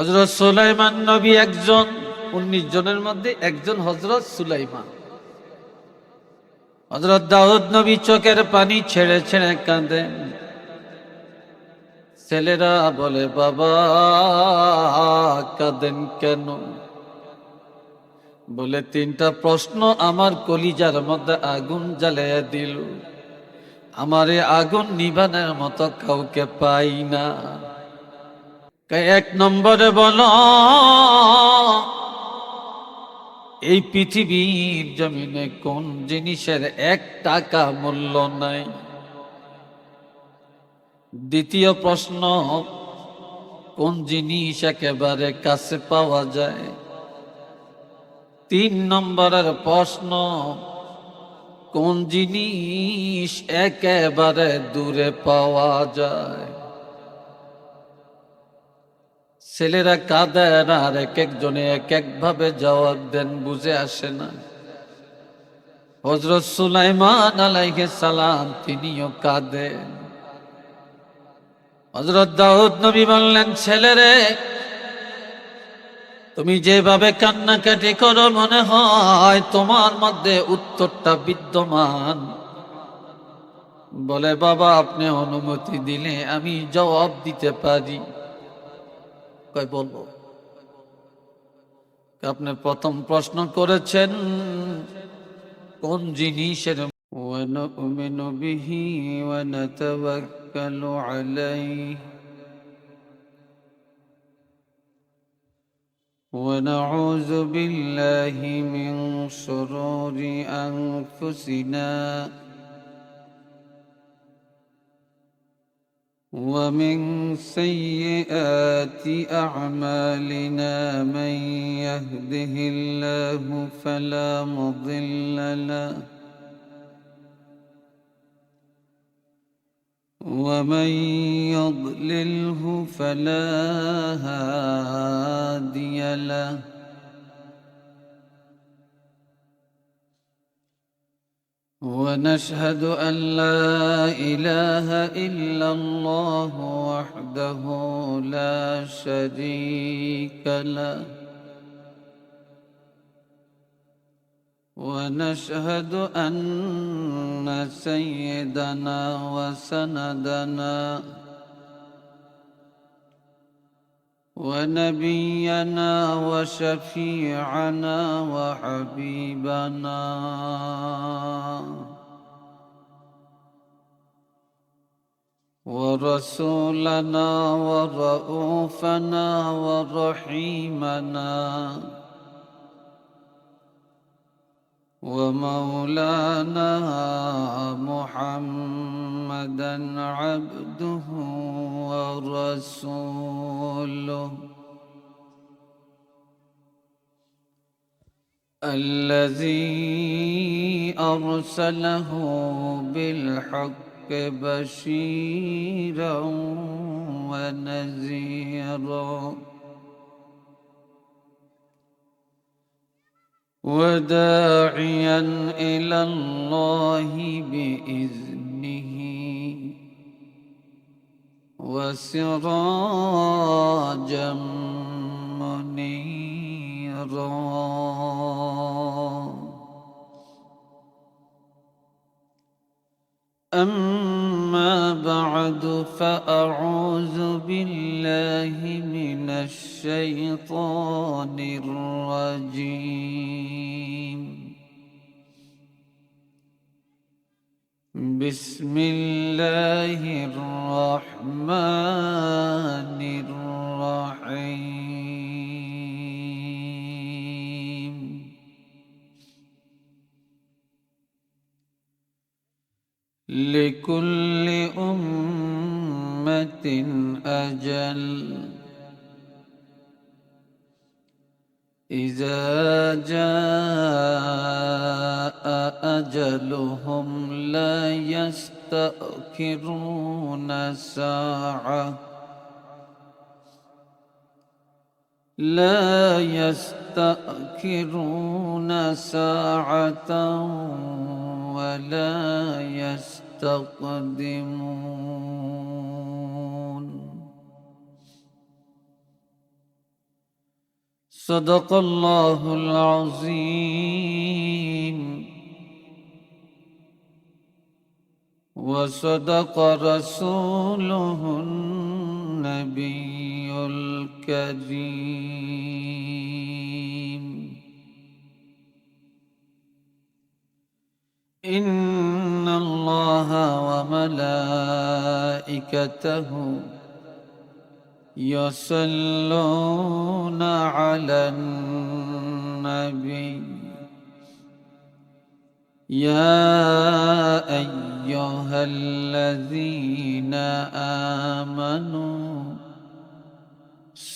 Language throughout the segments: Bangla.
হযরত সুলাইমান নবী একজন, 19 জনের মধ্যে একজন হযরত সুলাইমান। হযরত দাউদ নবী চোখের পানি ছেড়ে ছেড়ে কাঁদেন। ছেলেরা বলে, বাবা কাঁদেন কেন? বলে, 3টা প্রশ্ন আমার কলিজার মধ্যে আগুন জ্বালিয়ে দিল। আমার এই আগুন নিভানোর মতো কাউকে পাই না। 1 নম্বরে বলো, এই পৃথিবীর জমিনে কোন জিনিসের 1 টাকা মূল্য নাই? দ্বিতীয় প্রশ্ন, কোন জিনিস একেবারে কাছে পাওয়া যায়? 3 নম্বরের প্রশ্ন, কোন জিনিস একেবারে দূরে পাওয়া যায়? ছেলেরা কাঁদেন আর এক একজনে এক এক ভাবে জবাব দেন, বুঝে আসে না। হযরত সুলাইমান আলাইহিস সালাম তিনিও কাঁদেন। হযরত দাউদ নবী বললেন, ছেলেরে তুমি যেভাবে কান্নাকাটি করো মনে হয় তোমার মধ্যে উত্তরটা বিদ্যমান। বলে, বাবা আপনি অনুমতি দিলে আমি জবাব দিতে পারি। কই বলবো? আপনি প্রথম প্রশ্ন করেছেন কোন জিনিসের। ওয়ানুমিনু বিহি ওয়া নাতাওয়াক্কালু আলাইহি ونعوذ بالله من شرور أنفسنا ومن سيئات أعمالنا من يهده الله فلا مضل له ومن يضلله فلا هادي له ونشهد أن لا إله إلا الله وحده لا شريك له ونشهد أن سيدنا وسندنا ونبينا وشفيعنا وحبيبنا ورسولنا ورؤوفنا ورحيمنا ومولانا محمدا عبده ورسوله الذي أرسله بالحق بشيرا ونذيرا وداعيا إلى الله بإذنه وسراجا منيرا. أما بعد فأعوذ بالله من الشيطان الرجيم. بسم الله الرحمن الرحيم. لكل أمة أجل إذا جاء أجلهم لا يستأخرون ساعة لا يستأخرون ساعة ولا يستقدمون. সাদাকাল্লাহুল আযীম ওয়া সাদাকা রাসূলুহুন নাবিয়্যুল কারীম ইন্নাল্লাহা ওয়া মালাইকাতাহু ইয়াসাল্লুনা আলান নাবী ইয়া আইয়ুহাল্লাযীনা আমানু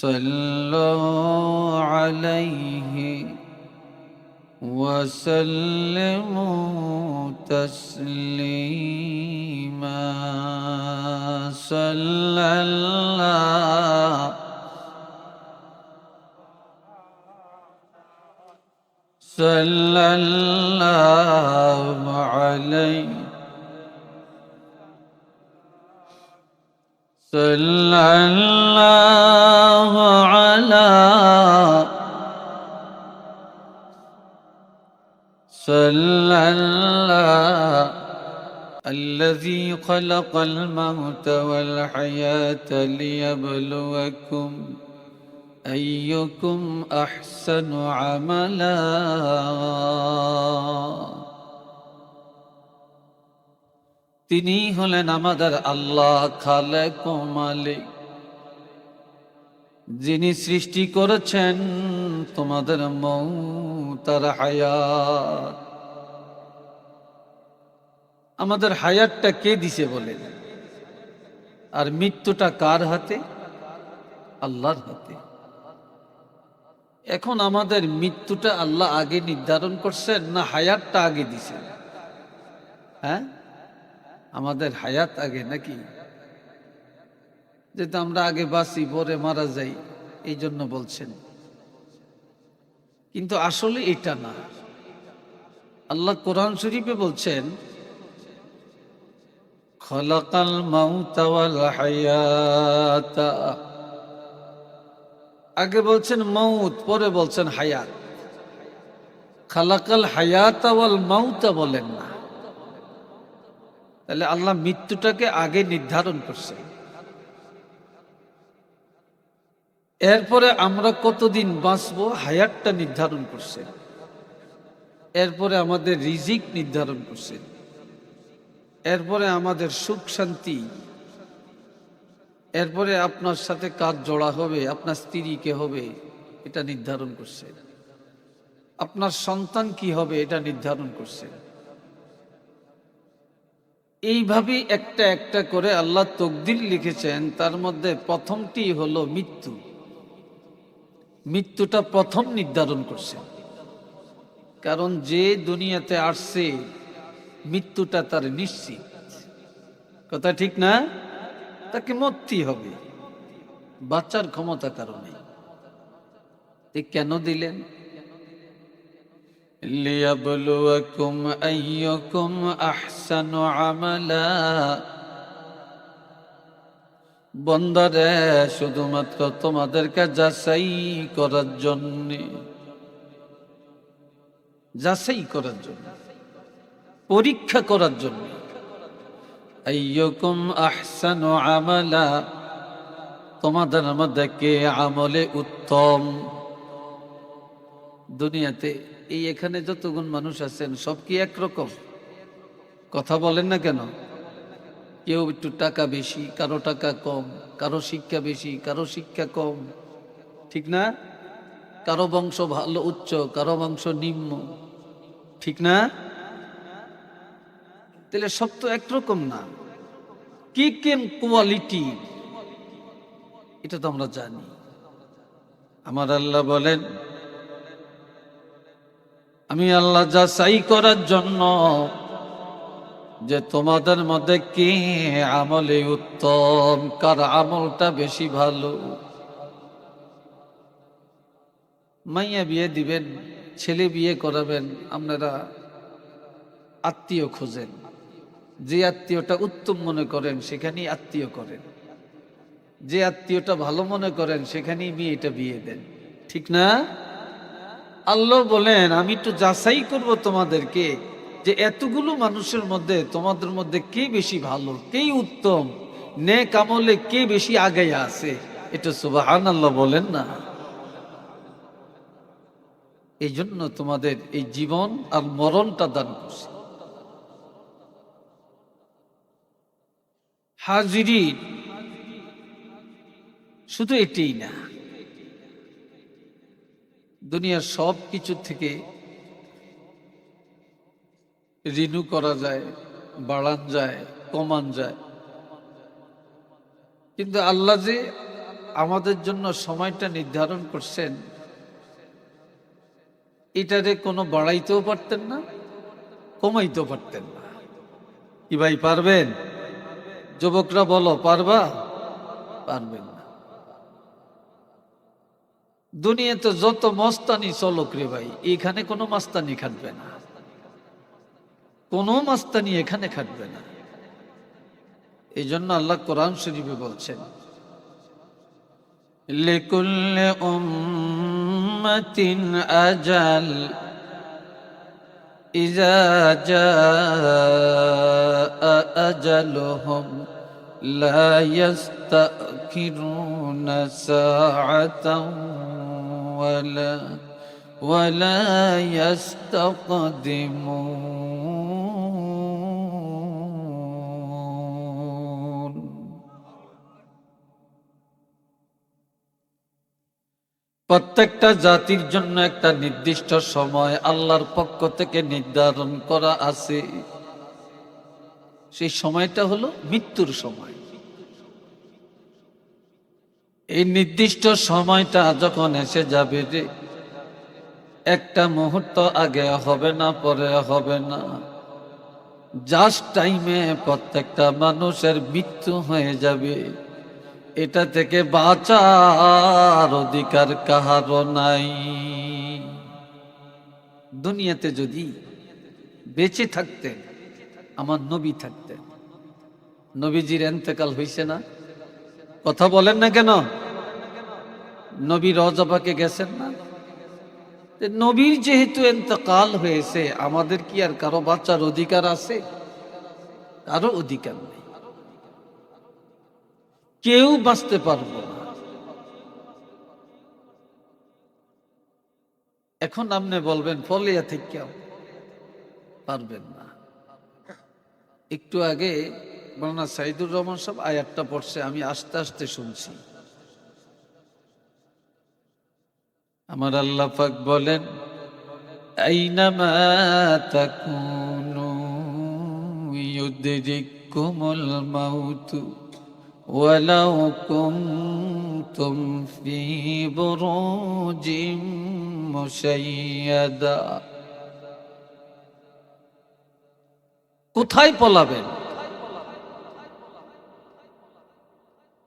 সাল্লু আলাইহি وسلموا تسليما صلى الله عليه صلى الله على صلى الله الذي خلق الموت والحياة ليبلوكم أيكم أحسن عملا তিনি হলেন আমাদের আল্লাহ খালেক ও মালিক, যিনি সৃষ্টি করেছেন তোমাদের মউত আর হায়াত। আমাদের হায়াতটা কে দিছে বলেন? আর মৃত্যুটা কার হাতে? আল্লাহর হাতে। এখন আমাদের মৃত্যুটা আল্লাহ আগে নির্ধারণ করছেন না হায়াতটা আগে দিছেন? হ্যাঁ, আমাদের হায়াত আগে নাকি? যেহেতু আমরা আগে বাঁচি পরে মারা যাই, এই জন্য বলছেন, কিন্তু আসলে এটা না। আল্লাহ কোরআন শরীফে বলছেন খলাকাল মাউতা ওয়াল হায়াতা, আগে বলছেন মউত, পরে বলছেন হায়াত। খালাকাল হায়াতা ওয়াল মাউতা বলেন না। তাহলে আল্লাহ মৃত্যুটাকে আগে নির্ধারণ করছেন। এরপরে আমরা কতদিন বাঁচবো হায়াতটা নির্ধারণ করছেন। এরপরে আমাদের রিজিক নির্ধারণ করছেন। এরপরে আমাদের সুখ শান্তি, এরপরে আপনার সাথে কাজ জোড়া হবে, আপনার স্ত্রী কে হবে এটা নির্ধারণ করছেন। আপনার সন্তান কি হবে এটা নির্ধারণ করছেন। এইভাবে একটা একটা করে আল্লাহ তকদির লিখেছেন। তার মধ্যে প্রথমটি হলো মৃত্যু। মৃত্যুটা প্রথম নির্ধারণ করছেন, কারণ যে দুনিয়াতে আসছে মৃত্যুটা তার নিশ্চিত। কথা ঠিক না? তাকে মরতেই হবে, বাঁচার ক্ষমতা কারণে। কেন দিলেন? লিয়াবলুয়াকুম আইয়ুকুম আহসানু আমালা। বন্দারে, শুধুমাত্র তোমাদেরকে যাচাই করার জন্য, যাচাই করার জন্য, পরীক্ষা করার জন্য। আইয়ুকুম আহসানু আমালা, তোমাদের মধ্যে কে আমলে উত্তম। দুনিয়াতে এই এখানে যতগুণ মানুষ আছেন সব কি একরকম? কথা বলেন না কেন? কেউ একটু টাকা বেশি, কারো টাকা কম, কারো শিক্ষা বেশি, কারো শিক্ষা কম, ঠিক না? কারো বংশ ভালো উচ্চ, কারো বংশ নিম্ন, ঠিক না? তাহলে সব তো একরকম না। কি কেম কোয়ালিটি এটা তো আমরা জানি। আমার আল্লাহ বলেন, আমি আল্লাহ যাচাই করার জন্য যে তোমাদের মধ্যে কে আমলে উত্তম, কার আমলটা বেশি ভালো। মাইয়া বিয়ে দিবেন, ছেলে বিয়ে করাবেন, আপনারা আত্মীয় খোঁজেন। যে আত্মীয়টা উত্তম মনে করেন সেখানেই আত্মীয় করেন, যে আত্মীয়টা ভালো মনে করেন সেখানেই মেয়েটা বিয়ে দেন, ঠিক না? আল্লাহ বলেন আমি একটু যাচাই করব তোমাদেরকে যে এতগুলো মানুষের মধ্যে তোমাদের মধ্যে কে বেশি ভালো, কে উত্তম, নেক আমলে কে বেশি আগে আছে। এটা সুবহানাল্লাহ বলেন না। এই জন্য তোমাদের এই জীবন আর মরণটা দান করছে। হাজিরিন, শুধু এটাই না, দুনিয়ার সব কিছু থেকে রিনিউ করা যায়, বাড়ান যায়, কমান যায়, কিন্তু আল্লাহ যে আমাদের জন্য সময়টা নির্ধারণ করছেন, এটারে কোনো বাড়াইতেও পারতেন না, কমাইতেও পারতেন না। কি ভাই পারবেন? যুবকরা বলো, পারবা? পারবেন না। দুনিয়াতে যত মস্তানি চলক রে ভাই, এখানে কোনো মাস্তানি খাটবে না, কোনো মাস্তানি এখানে খাটবে না। এই জন্য আল্লাহ কোরআন শরীফে বলছেন, লিকুল্লি উম্মাতিন আজাল ইযা জাআ আজালুহুম লা ইস্তাখিরুনা সাআতাও ওয়ালা ইস্তাকদিমুন। প্রত্যেকটা জাতির জন্য একটা নির্দিষ্ট সময় আল্লাহর পক্ষ থেকে নির্ধারণ করা আছে। সেই সময়টা হলো মৃত্যুর সময়। এই নির্দিষ্ট সময়টা যখন এসে যাবে রে, একটা মুহূর্ত আগে হবে না, পরে হবে না, জাস্ট টাইমে প্রত্যেকটা মানুষের মৃত্যু হয়ে যাবে। এটা থেকে বাঁচার অধিকার কাহারও নাই। দুনিয়াতে যদি বেঁচে থাকতেন, আমার নবী থাকতেন, নবীজির ইন্তেকাল হয়েছে না? কথা বলেন না কেন? নবী রওজা পাকে গেছেন না? নবীর যেহেতু ইন্তেকাল হয়েছে, আমাদের কি আর কারো বাঁচার অধিকার আছে? কারো অধিকার নেই, কেউ বাঁচতে পারবো না। এখন আপনি বলবেন ফলিয়া থেকে পারবেন না। একটু আগে মাওলানা সাইদুর রহমান সাহেব আয়াতটা পড়ছে, আমি আস্তে আস্তে শুনছি। আমার আল্লাহ পাক বলেন, আইনামা তাকুনু ইউদরিকুমুল মাউতু ওয়ালাউ কুনতুম ফি বুরুজিম মুশাইয়াদা। কোথায় পলাবেন?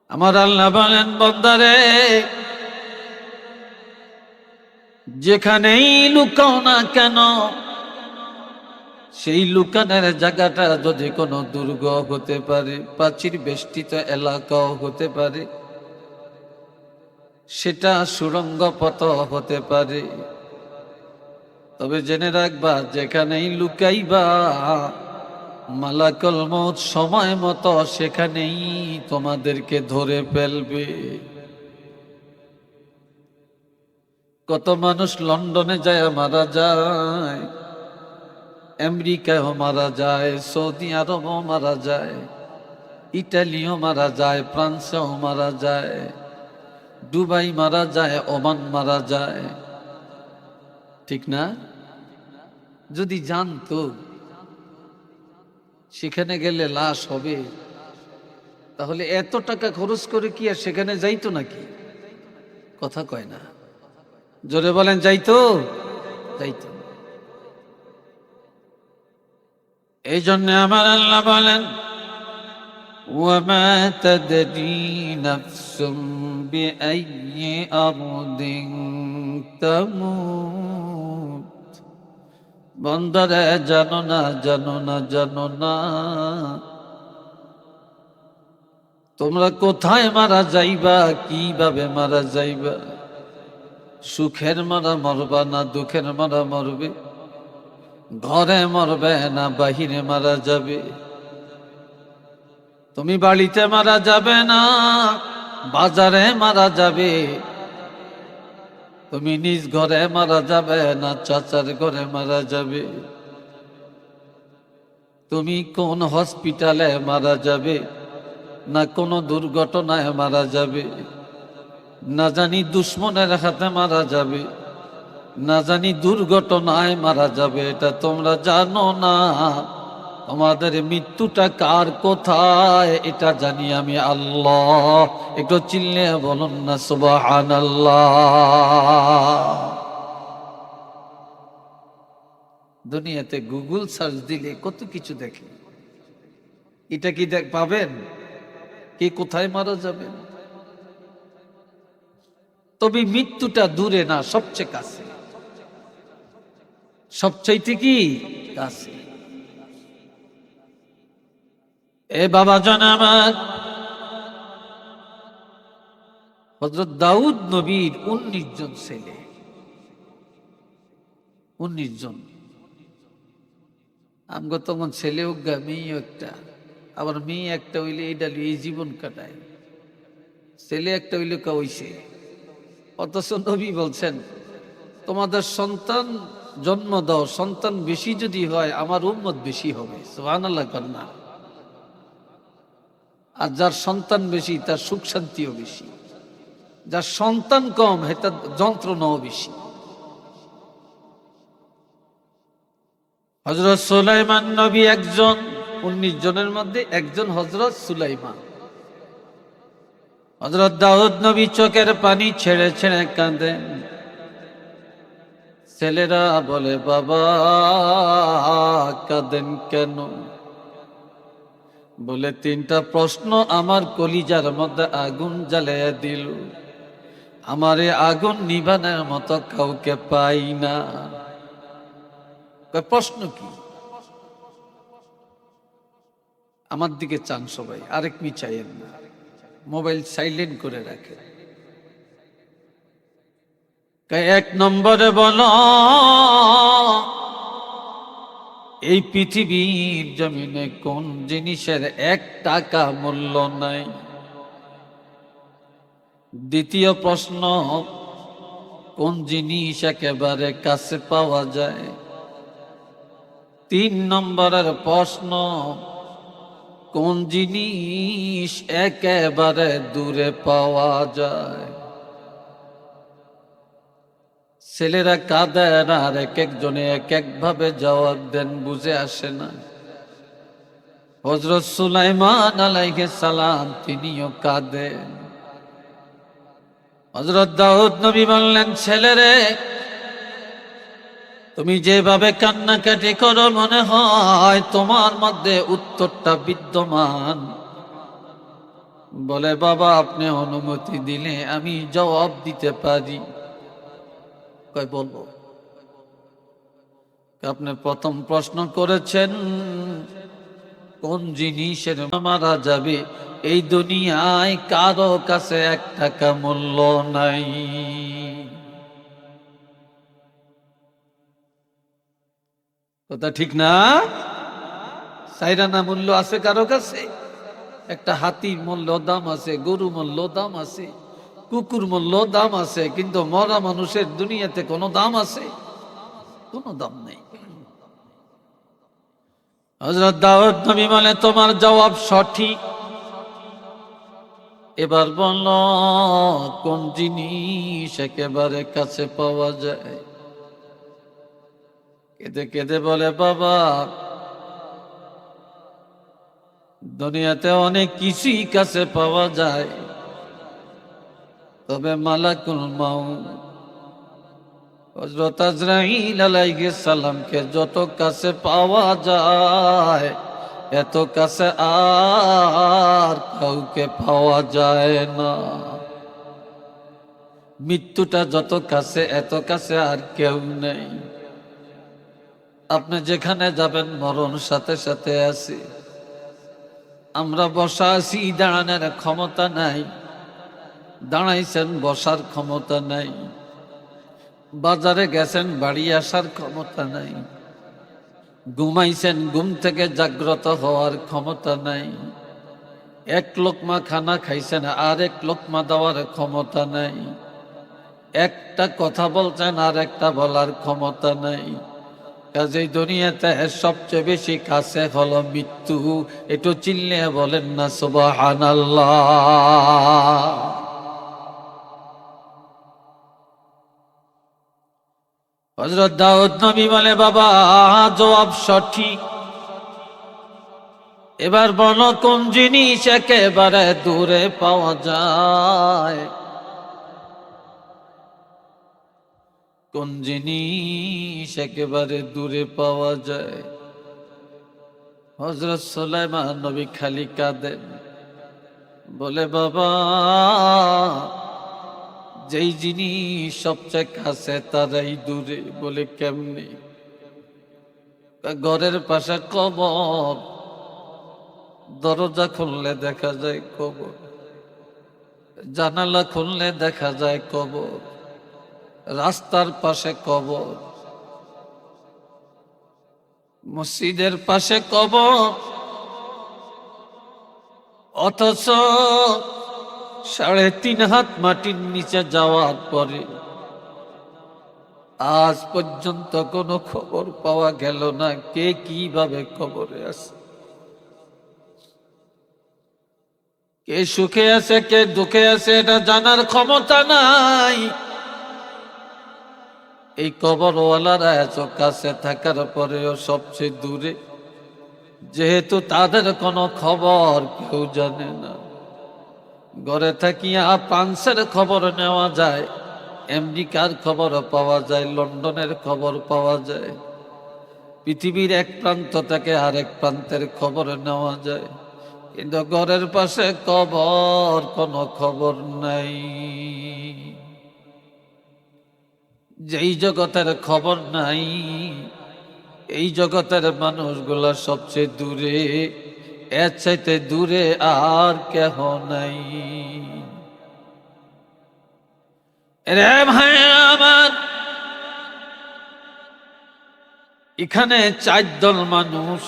আমার আল্লাহ বলেন, বান্দারে যেখানেই লুকাও না কেন, সেই লুকানোর জায়গাটা যদি কোনো দুর্গ হতে পারে, প্রাচীর বেষ্টিত এলাকাও হতে পারে, সেটা সুড়ঙ্গ পথ হতে পারে, তবে জেনে রাখবা যেখানেই লুকাইবা, মালাকুল মউত সময় মতো সেখানেই তোমাদেরকে ধরে ফেলবে। কত মানুষ লন্ডনে যায় মারা যায়, আমেরিকায়ও মারা যায়, সৌদি আরবও মারা যায়, ইটালিও মারা যায়, ফ্রান্সেও মারা যায়, দুবাই মারা যায়, ওমান মারা যায়, ঠিক না? যদি জানতো সেখানে গেলে লাশ হবে, তাহলে এত টাকা খরচ করে কি আর সেখানে যাইতো নাকি? কথা কয় না, জোরে বলেন, যাইতো? যাইতো। এই জন্য আমার আল্লাহ বলেন, ওয়ামা তাদরি নাফসুম বিআইয়ি আরদিন তামুত। বান্দারে জানো না, জানো না, জানো না তোমরা কোথায় মারা যাইবা, কিভাবে মারা যাইবা। সুখের মারা মরবা না দুঃখের মারা মরবে, ঘরে মরবে না বাহিরে মারা যাবে। তুমি বাড়িতে মারা যাবে না, বাজারে মারা যাবে। তুমি নিজ ঘরে মারা যাবে না, চাচার ঘরে মারা যাবে। তুমি কোন হসপিটালে মারা যাবে, না কোন দুর্ঘটনায় মারা যাবে, না জানি দুশ্মনের হাতে মারা যাবে, না জানি দুর্ঘটনায় মারা যাবে। এটা তোমরা জানো না। তোমাদের মৃত্যুটা কার কোথায় এটা জানি আমি আল্লাহ। একটু চিল্লে বলুন না সুবহানাল্লাহ। দুনিয়াতে গুগল সার্চ দিলে কত কিছু দেখে। এটা কি পাবেন কে কোথায় মারা যাবেন। তবে মৃত্যুটা দূরে না, সবচেয়ে কাছে। সবচাইতে কি কাছে। এ বাবা জন আমার, হযরত দাউদ নবীর 19 জন ছেলে, 19 জন। আমগো তখন ছেলে উগা মেয়ে একটা, আবার মেয়ে একটা হইলে এইটা এই জীবন কাটায়, ছেলে একটা হইলে কইছে। অথচ নবী বলছেন তোমাদের সন্তান জন্ম দাও, সন্তান বেশি যদি হয় আমার উম্মত বেশি হবে। সুবহানাল্লাহ কন্যা। আর যার সন্তান বেশি তার সুখ শান্তিও বেশি, যার সন্তান কম তার যন্ত্রণাও বেশি। হযরত সুলাইমান নবী একজন, 19 জনের মধ্যে একজন হযরত সুলাইমান। হযরত দাউদ নবী চোখের পানি ছেড়ে ছেড়ে কাঁদেন। ছেলেরা বলে বাবা কাঁদেন কেন? বলে 3টা প্রশ্ন আমার কলিজার মধ্যে আগুন জ্বালিয়ে দিল। আমার এই আগুন নিভানোর মতো কাউকে পাই না। প্রশ্ন কি? আমার দিকে চান সবাই, আরেক মিচাইয়েন না, মোবাইল সাইলেন্ট করে রাখে। 1 নম্বরে বলো, এই পৃথিবীর জমিনে কোন জিনিসের 1 টাকা মূল্য নাই? দ্বিতীয় প্রশ্ন, কোন জিনিস একেবারে কাছে পাওয়া যায়? 3 নম্বরের প্রশ্ন, কোন জিনিস একেবারে দূরে পাওয়া যায়? ছেলেরা কাঁদেন আর এক একজনে এক এক ভাবে জবাব দেন, বুঝে আসে না। হযরত সুলাইমান আলাইহিস সালাম তিনিও কাঁদেন। হযরত দাউদ নবী বললেন, ছেলেরে তুমি যেভাবে কান্নাকাটি করো মনে হয় তোমার মধ্যে উত্তরটা বিদ্যমান। বলে বাবা আপনি অনুমতি দিলে আমি জবাব দিতে পারি। কই বলবো? আপনি প্রথম প্রশ্ন করেছেন কোন জিনিসের মারা যাবে, এই দুনিয়ায় কারো কাছে 1 টাকা মূল্য নাই। কথা ঠিক না? সাইরানা মূল্য আছে কারো কাছে? একটা হাতির মূল্য দাম আছে, গরু মূল্য দাম আছে, কুকুর মূল্য দাম আছে, কিন্তু মরা মানুষের দুনিয়াতে কোনো দাম আছে? কোনো দাম নেই। হযরত দাউদ নবী বলে তোমার জবাব সঠিক। এবার বলো কোন জিনিস একেবারে কাছে পাওয়া যায়? কেঁদে কেঁদে বলে বাবা দুনিয়াতে অনেক কিছুই কাছে পাওয়া যায়, তবে মালাকুল মাউত হযরত আজরাইল আলাইহিস সালামকে যত কাছে পাওয়া যায় এত কাছে আর কাউকে পাওয়া যায় না। মৃত্যুটা যত কাছে এত কাছে আর কেউ নেই। আপনি যেখানে যাবেন মরণ সাথে সাথে আছে। আমরা বসা আছি, দাঁড়ানোর ক্ষমতা নাই, দাঁড়াইছেন বসার ক্ষমতা নাই। বাজারে গেছেন, বাড়ি আসার ক্ষমতা নাই। ঘুমাইছেন, ঘুম থেকে জাগ্রত হওয়ার ক্ষমতা নাই। এক লোকমা খানা খাইছেন, আর এক লোকমা দেওয়ার ক্ষমতা নাই। একটা কথা বলছেন, আর একটা বলার ক্ষমতা নাই। কাজেই দুনিয়াতে সবচেয়ে বেশি কাছে হলো মৃত্যু। একটু চিল্লে বলেন না সুবহানাল্লাহ। হযরত দাউদ নবী বলে, বাবা জবাব সঠিক, এবার বলো কোন জিনিস একেবারে দূরে পাওয়া যায়? কোন জিনিস একেবারে দূরে পাওয়া যায়? হযরত সুলাইমান নবী খালি কাঁদেন, বলে বাবা যেই জিনিস সবচেয়ে কাছে তারাই দূরে। বলে কেমনে? ঘরের পাশে কবর, দরজা খুললে দেখা যায় কবর, জানালা খুললে দেখা যায় কবর, রাস্তার পাশে কবর, মসজিদের পাশে কবর, অথচ 3.5 হাত মাটির নিচে যাওয়ার পরে আজ পর্যন্ত কোনো খবর পাওয়া গেল না কে কিভাবে কবরে আছে, কে সুখে আছে কে দুঃখে আছে এটা জানার ক্ষমতা নাই। এই কবরওয়ালারা এত কাছে থাকার পরেও সবচেয়ে দূরে, যেহেতু তাদের কোনো খবর কেউ জানে না। ঘরে থাকিয়া ফ্রান্সের খবর নেওয়া যায়, আমেরিকার খবর পাওয়া যায়, লন্ডনের খবর পাওয়া যায়, পৃথিবীর এক প্রান্ত থেকে আরেক প্রান্তের খবর নেওয়া যায়, কিন্তু ঘরের পাশে কবর কোনো খবর নাই। যেই জগতের খবর নাই, এই জগতের মানুষগুলা সবচেয়ে দূরে, এর চাইতে দূরে আর কেহ নাই। রে ভাই আমার, এখানে 4 দল মানুষ,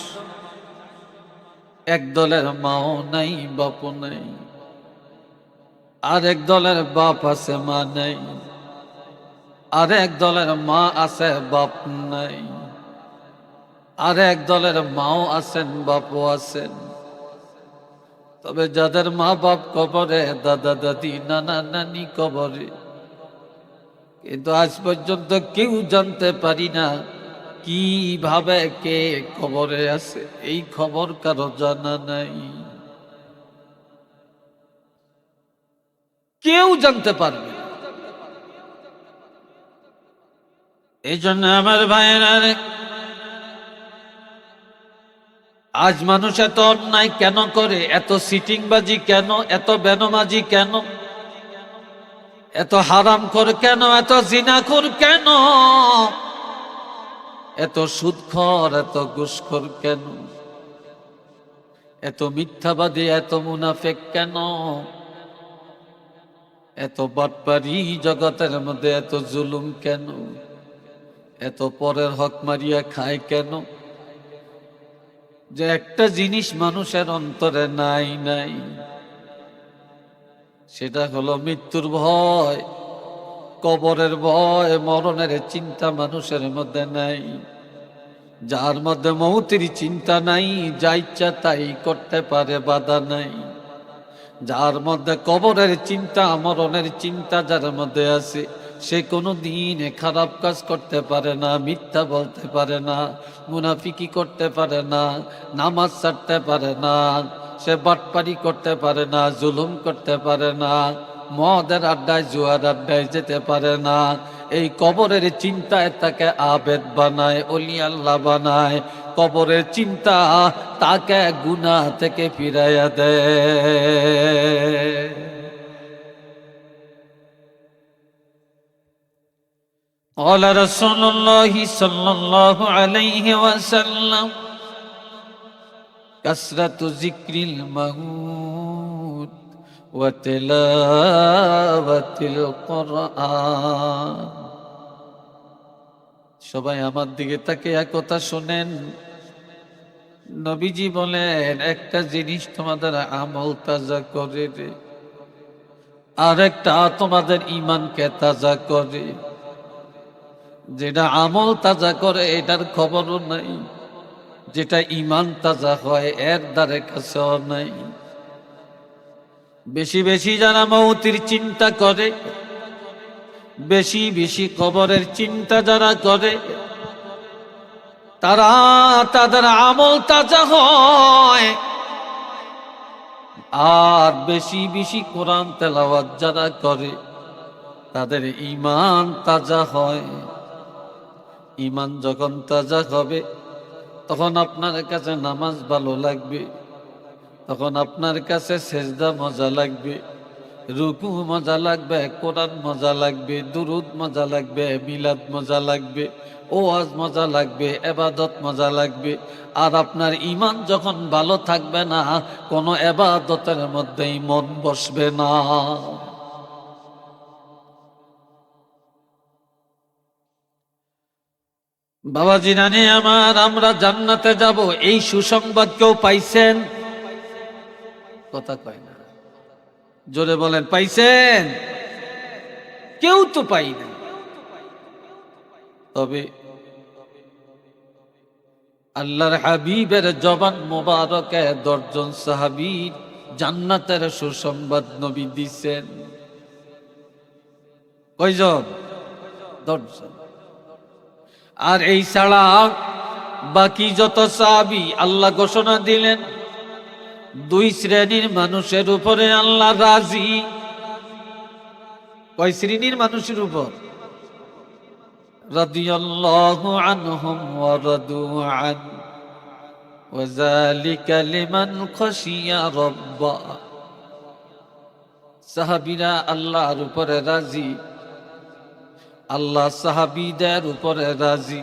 এক দলের মাও নাই বাপও নাই, আর এক দলের বাপ আছে মা নাই, আর এক দলের মা আছে বাপ নাই, আর এক দলের মাও আছেন বাপও আছেন। তবে যাদের মা বাপ কবরে, দাদা দাদি নানা নানি কবরে, কিন্তু আজ পর্যন্ত কেউ জানতে পারি না কিভাবে কে কবরে আছে, এই খবর কারো জানা নাই, কেউ জানতে পারবে। এই জন্য আমার ভাইয়েরা, আজ মানুষ এত অন্যায় কেন করে, এত সিটিংবাজি কেন, এত বেনমাজি কেন, এত হারামখোর কেন, এত জিনাখোর কেন, এত সুদখোর, এত ঘুষখোর কেন, এত মিথ্যাবাদী, এত মুনাফিক কেন, এত বাটপারি জগতের মধ্যে, এত জুলুম কেন, এত পরের হক মারিয়া খায় কেন? যে একটা জিনিস মানুষের অন্তরে নাই নাই, সেটা হলো মৃত্যুর ভয়, কবরের ভয়, মরণের চিন্তা মানুষের মধ্যে নাই। যার মধ্যে মৌতের চিন্তা নাই, যা ইচ্ছা তাই করতে পারে, বাধা নাই। যার মধ্যে কবরের চিন্তা, মরণের চিন্তা যার মধ্যে আছে, সে কোনো দিন খারাপ কাজ করতে পারে না, মিথ্যা বলতে পারে না, মুনাফিকি করতে পারে না, নামাজ ছাড়তে পারে না, সে বাটপারি করতে পারে না, জুলুম করতে পারে না, মদের আড্ডায় জুয়ার আড্ডায় যেতে পারে না। এই কবরের চিন্তায় তাকে আবেদ বানায়, ওলি আল্লাহ বানায়। কবরের চিন্তা তাকে গুনাহ থেকে ফিরাইয়া দেয়। قال رسول الله صلى الله عليه وسلم كثرة ذكر الموت ওয়া তিলাওয়াতিল কুরআন। সবাই আমার দিকে তাকে এক কথা শোনেন। নবীজি বলেন একটা জিনিস তোমাদের আমল তাজা করে রে, আর একটা তোমাদের ঈমানকে তাজা করে। যেটা আমল তাজা করে এটার খবরও নাই, যেটা ঈমান তাজা হয় এর দ্বারে কাছেও নাই। বেশি বেশি যারা মৌতির চিন্তা করে, বেশি বেশি কবরের চিন্তা যারা করে, তারা তাদের আমল তাজা হয়। আর বেশি বেশি কোরআন তেলাওয়াত যারা করে তাদের ঈমান তাজা হয়। ঈমান যখন তাজা হবে তখন আপনার কাছে নামাজ ভালো লাগবে, তখন আপনার কাছে সেজদা মজা লাগবে, রুকু মজা লাগবে, কোরআন মজা লাগবে, দুরুদ মজা লাগবে, মিলাদ মজা লাগবে, ওয়াজ মজা লাগবে, এবাদত মজা লাগবে। আর আপনার ঈমান যখন ভালো থাকবে না, কোনো এবাদতের মধ্যেই মন বসবে না। বাবাজি নানি আমার, আমরা জান্নাতে যাব এই সুসংবাদ কেউ পাইছেন? কথা কয় না, জোরে বলেন পাইছেন? কেউ তো পাই না। তবে আল্লাহর হাবিবের জবান মোবারকে 10 জন সাহাবীর জান্নাতের সুসংবাদ নবী দিছেন। কয়জন? 10 জন। আর এই ছাড়া বাকি যত সাহাবী আল্লাহ ঘোষণা দিলেন 2 শ্রেণীর মানুষের উপরে আল্লাহ রাজি। কয় শ্রেণীর মানুষের উপর? রাদিয়াল্লাহু আনহুম ওয়া রাদু আন ওয়া যালিকা লিমান খাশিয়া রাব্বা। সাহাবীরা আল্লাহর উপরে রাজি, আল্লাহ সাহাবীদের উপরে রাজি।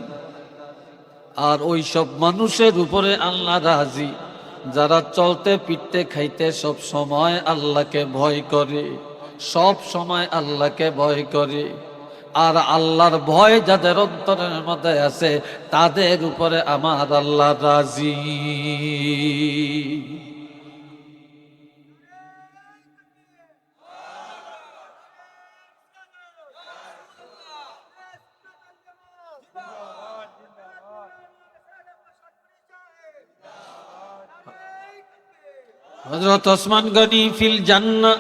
আর ওই সব মানুষের উপরে আল্লাহ রাজি যারা চলতে ফিরতে খাইতে সব সময় আল্লাহকে ভয় করে, সব সময় আল্লাহকে ভয় করে। আর আল্লাহর ভয় যাদের অন্তরের মধ্যে আছে তাদের উপরে আমার আল্লাহ রাজি। হযরত ওসমান গনি ফিল জান্নাহ,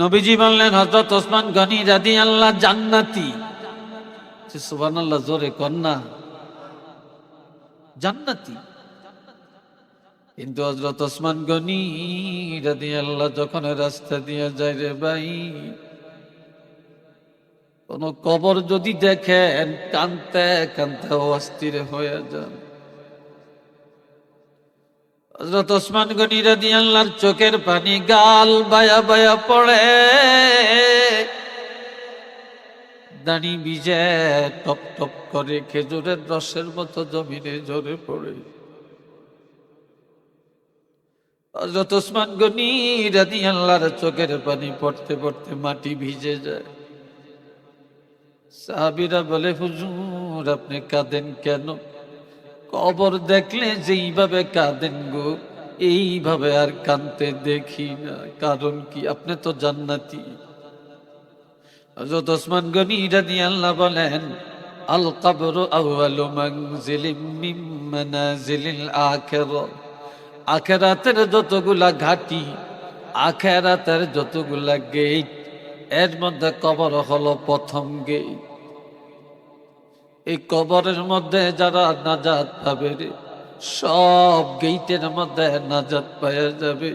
নবীজি বললেন হযরত ওসমান গনি রাদিয়াল্লাহু জান্নাতি। সুবহানাল্লাহ, জোরে কন্না জান্নাতি। কিন্তু হযরত ওসমান গনি রাদিয়াল্লাহু যখন রাস্তা দিয়ে যায় রে ভাই, কোন কবর যদি দেখেন কানতে কানতে অস্থির হয়ে যান। হযরত ওসমান গনি রাদিয়াল্লাহর চোখের পানি গাল বায়া বায়া পড়ে, দানি ভিজে টপ টপ করে খেজুরের রসের মতো জমিনে ঝরে পড়ে। হযরত ওসমান গনি রাদিয়াল্লাহর চোখের পানি পড়তে পড়তে মাটি ভিজে যায়। সাহাবীরা বলে, হুজুর আপনি কাঁদেন কেন? কবর দেখলে যেইভাবে কাঁদেন গো, এইভাবে আর কাঁদতে দেখি না। কারণ কি? আপনি তো জান্নাতি। হযরত ওসমান গনি রাদিয়াল্লাহু বলেন, আল কবরু আউয়ালু মানজিলিম মিন মানাজিলিল আখিরাহ। আখিরাতের যতগুলা ঘাটি, আখিরাতের যতগুলা গেট, এর মধ্যে কবর হলো প্রথম গেট। এই কবরের মধ্যে যারা নাজাত পাবে রে, সব গেটের মধ্যে নাজাত পাওয়া যাবে।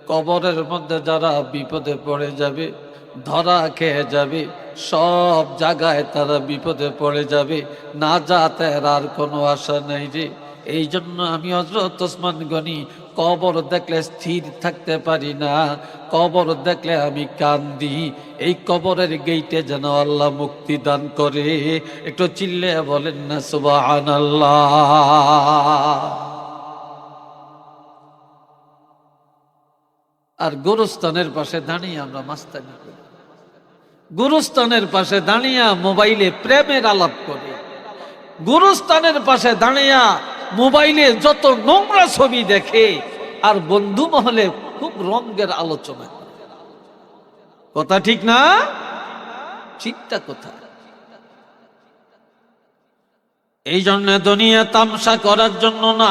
কবরের মধ্যে যারা বিপদে পড়ে যাবে, ধরা খেয়ে যাবে, সব জায়গায় তারা বিপদে পড়ে যাবে। নাজাতের আর কোনো আশা নাই রে। এই জন্য আমি হযরত ওসমান গনি কবর দেখলে স্থির থাকতে পারি না, কবর দেখলে আমি কান্দি। এই কবরের গেইটে যেন আল্লাহ মুক্তি দান করে। একটু চিল্লে বলেন না সুবহানাল্লাহ। আর গোরস্থানের পাশে দাঁড়িয়ে আমরা মাস্তানি করি। গুরুস্থানের পাশে দাঁড়িয়ে মোবাইলে প্রেমের আলাপ করে, গুরুস্থানের পাশে দাঁড়িয়ে মোবাইলে যত নোংরা ছবি দেখে, আর বন্ধু মহলে খুব রঙের আলোচনা করে। কথা ঠিক না? ঠিকটা কোথায়? এই জন্য দুনিয়া তামসা করার জন্য না,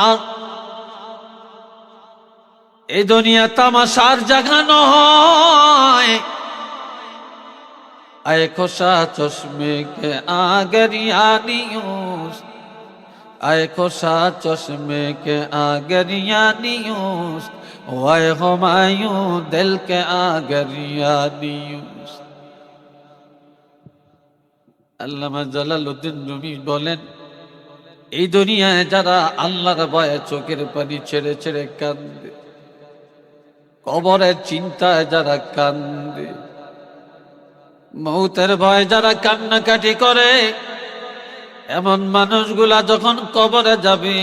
এই দুনিয়া তামাশার জায়গা নয়। आए खुशा चश्मे के आगरियानियूस, आए खुशा चश्मे के आगरियानियूस, वाए हुमायूं दिल के आगरियानियूस। আল্লামা জালালউদ্দিন রুমি বলেন, এই দুনিয়ায় যারা আল্লাহর ভয়ে চোখের পানি ছেড়ে ছেড়ে কান্দে, কবরের চিন্তায় যারা কান্দে, মৌতের ভয় যারা কান্নাকাটি করে, এমন মানুষগুলা যখন কবরে যাবে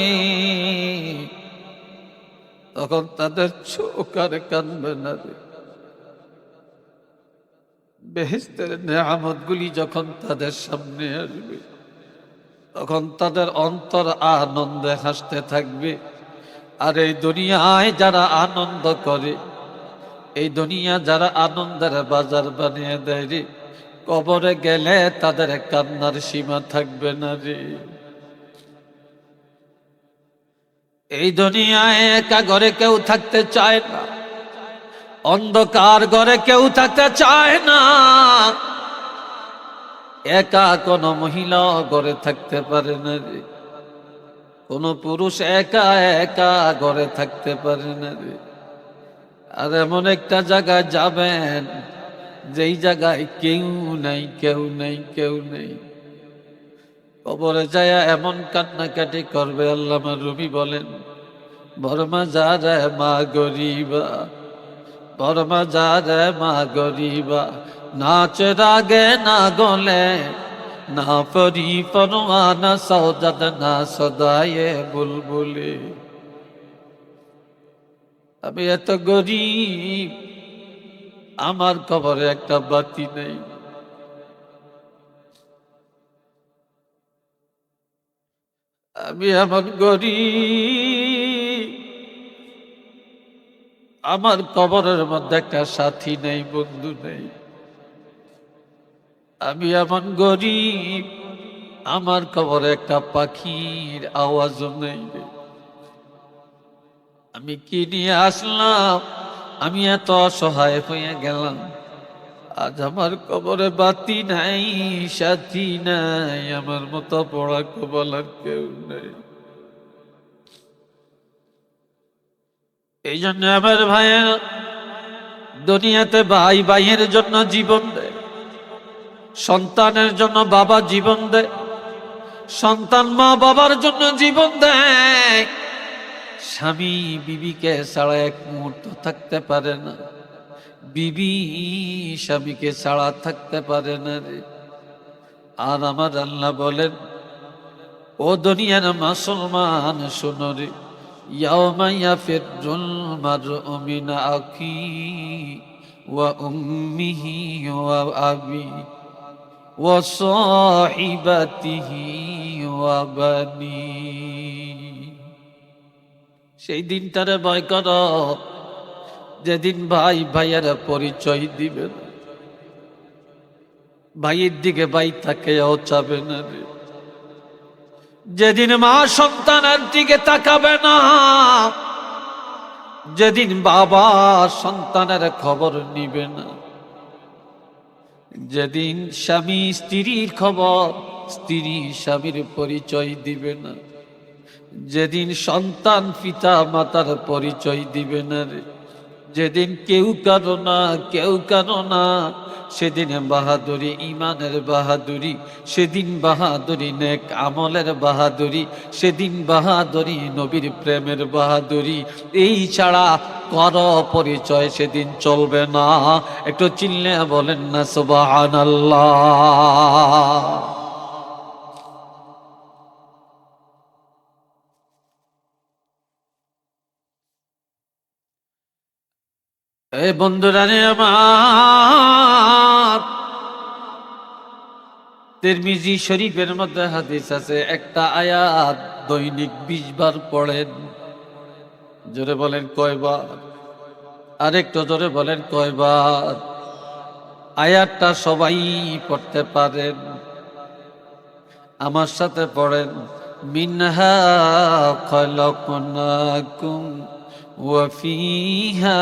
তখন তাদের চোখ আর কাঁদবে না রে। বেহেশতের নেয়ামতগুলি যখন তাদের সামনে আসবে তখন তাদের অন্তর আনন্দে হাসতে থাকবে। আর এই দুনিয়ায় যারা আনন্দ করে, এই দুনিয়া যারা আনন্দের বাজার বানিয়ে দেয় রে, কবরে গেলে তাদের কান্নার সীমা থাকবে না রে। এই দুনিয়ায় একা ঘরে কেউ থাকতে চায় না, অন্ধকার ঘরে কেউ থাকতে চায় না। একা কোনো মহিলা ঘরে থাকতে পারে না রে, কোন পুরুষ একা একা ঘরে থাকতে পারে না রে। আর এমন একটা জায়গায় যাবেন যেই জায়গায় কেউ নাই, কেউ নাই, কেউ নেই। কবরে যায় এমন কান্নাকাটি করবে, আল্লামা রুমি বলেন, বর্মা যা রে মা গরিবা, বর্মা যা রে মা গরিবা, নাচ রাগে না গলে, না পরি পরওয়ানা সওজাদ না সদায়ে বুলবুলি। আমি এত গরিব, আমার কবরে একটা বাতি নেই। আমি এমন গরিব, আমার কবরের মধ্যে একটা সাথী নেই, বন্ধু নেই। আমি এমন গরিব, আমার কবরে একটা পাখির আওয়াজও নেই। আমি কি নিয়ে আসলাম? আমি এত অসহায় হয়ে গেলাম, আজ আমার কবরে বাতি নাই, সাথী নাই, আমার মতো পড়া কবলার কেউ নেই। এই জন্য আমার ভাইয়েরা, দুনিয়াতে ভাই ভাইয়ের জন্য জীবন দেয়, সন্তানের জন্য বাবা জীবন দেয়, সন্তান মা বাবার জন্য জীবন দেয়। স্বামী বিবিকে ছাড়া এক মুহূর্ত থাকতে পারে না, বিবি স্বামীকে ছাড়া থাকতে পারে না রে। আর আমার আল্লাহ বলেন, ও দুনিয়ার মুসলমান শোনো রে, ইয়াউমা ইয়াফিরুল মারউ মিন আখিহি ওয়া উম্মিহি ওয়া আবি ওয়া সাহিবাতিহি ওয়া বানি। সেই দিনটারে ভয় করো, যেদিন ভাই ভাইয়ের পরিচয় দিবে না, ভাইয়ের দিকে ভাই তাকায়াও চাবে না রে। যেদিন মা সন্তানের দিকে তাকাবে না, যেদিন বাবা সন্তানের খবর নিবে না, যেদিন স্বামী স্ত্রীর খবর, স্ত্রী স্বামীর পরিচয় দিবে না, যেদিন সন্তান পিতা মাতার পরিচয় দিবে না রে, যেদিন কেউ কারো না, কেউ কারো না, সেদিন বাহাদুরি ইমানের বাহাদুরি, সেদিন বাহাদুরি নেক আমলের বাহাদুরি, সেদিন বাহাদুরি নবীর প্রেমের বাহাদুরি। এই ছাড়া কর পরিচয় সেদিন চলবে না। একটু চিল্লে বলেন না সুবহানাল্লাহ। এই বন্ধুরা রে আমার, তিরমিজি শরীফের মধ্যে হাদিস আছে, একটা আয়াত দৈনিক 20 বার পড়েন। জোরে বলেন কয়বার? আরেকটু জোরে বলেন কয়বার? আয়াতটা সবাই পড়তে পারেন, আমার সাথে পড়েন। মিনহা খলাকনাকুম ওয়া ফিহা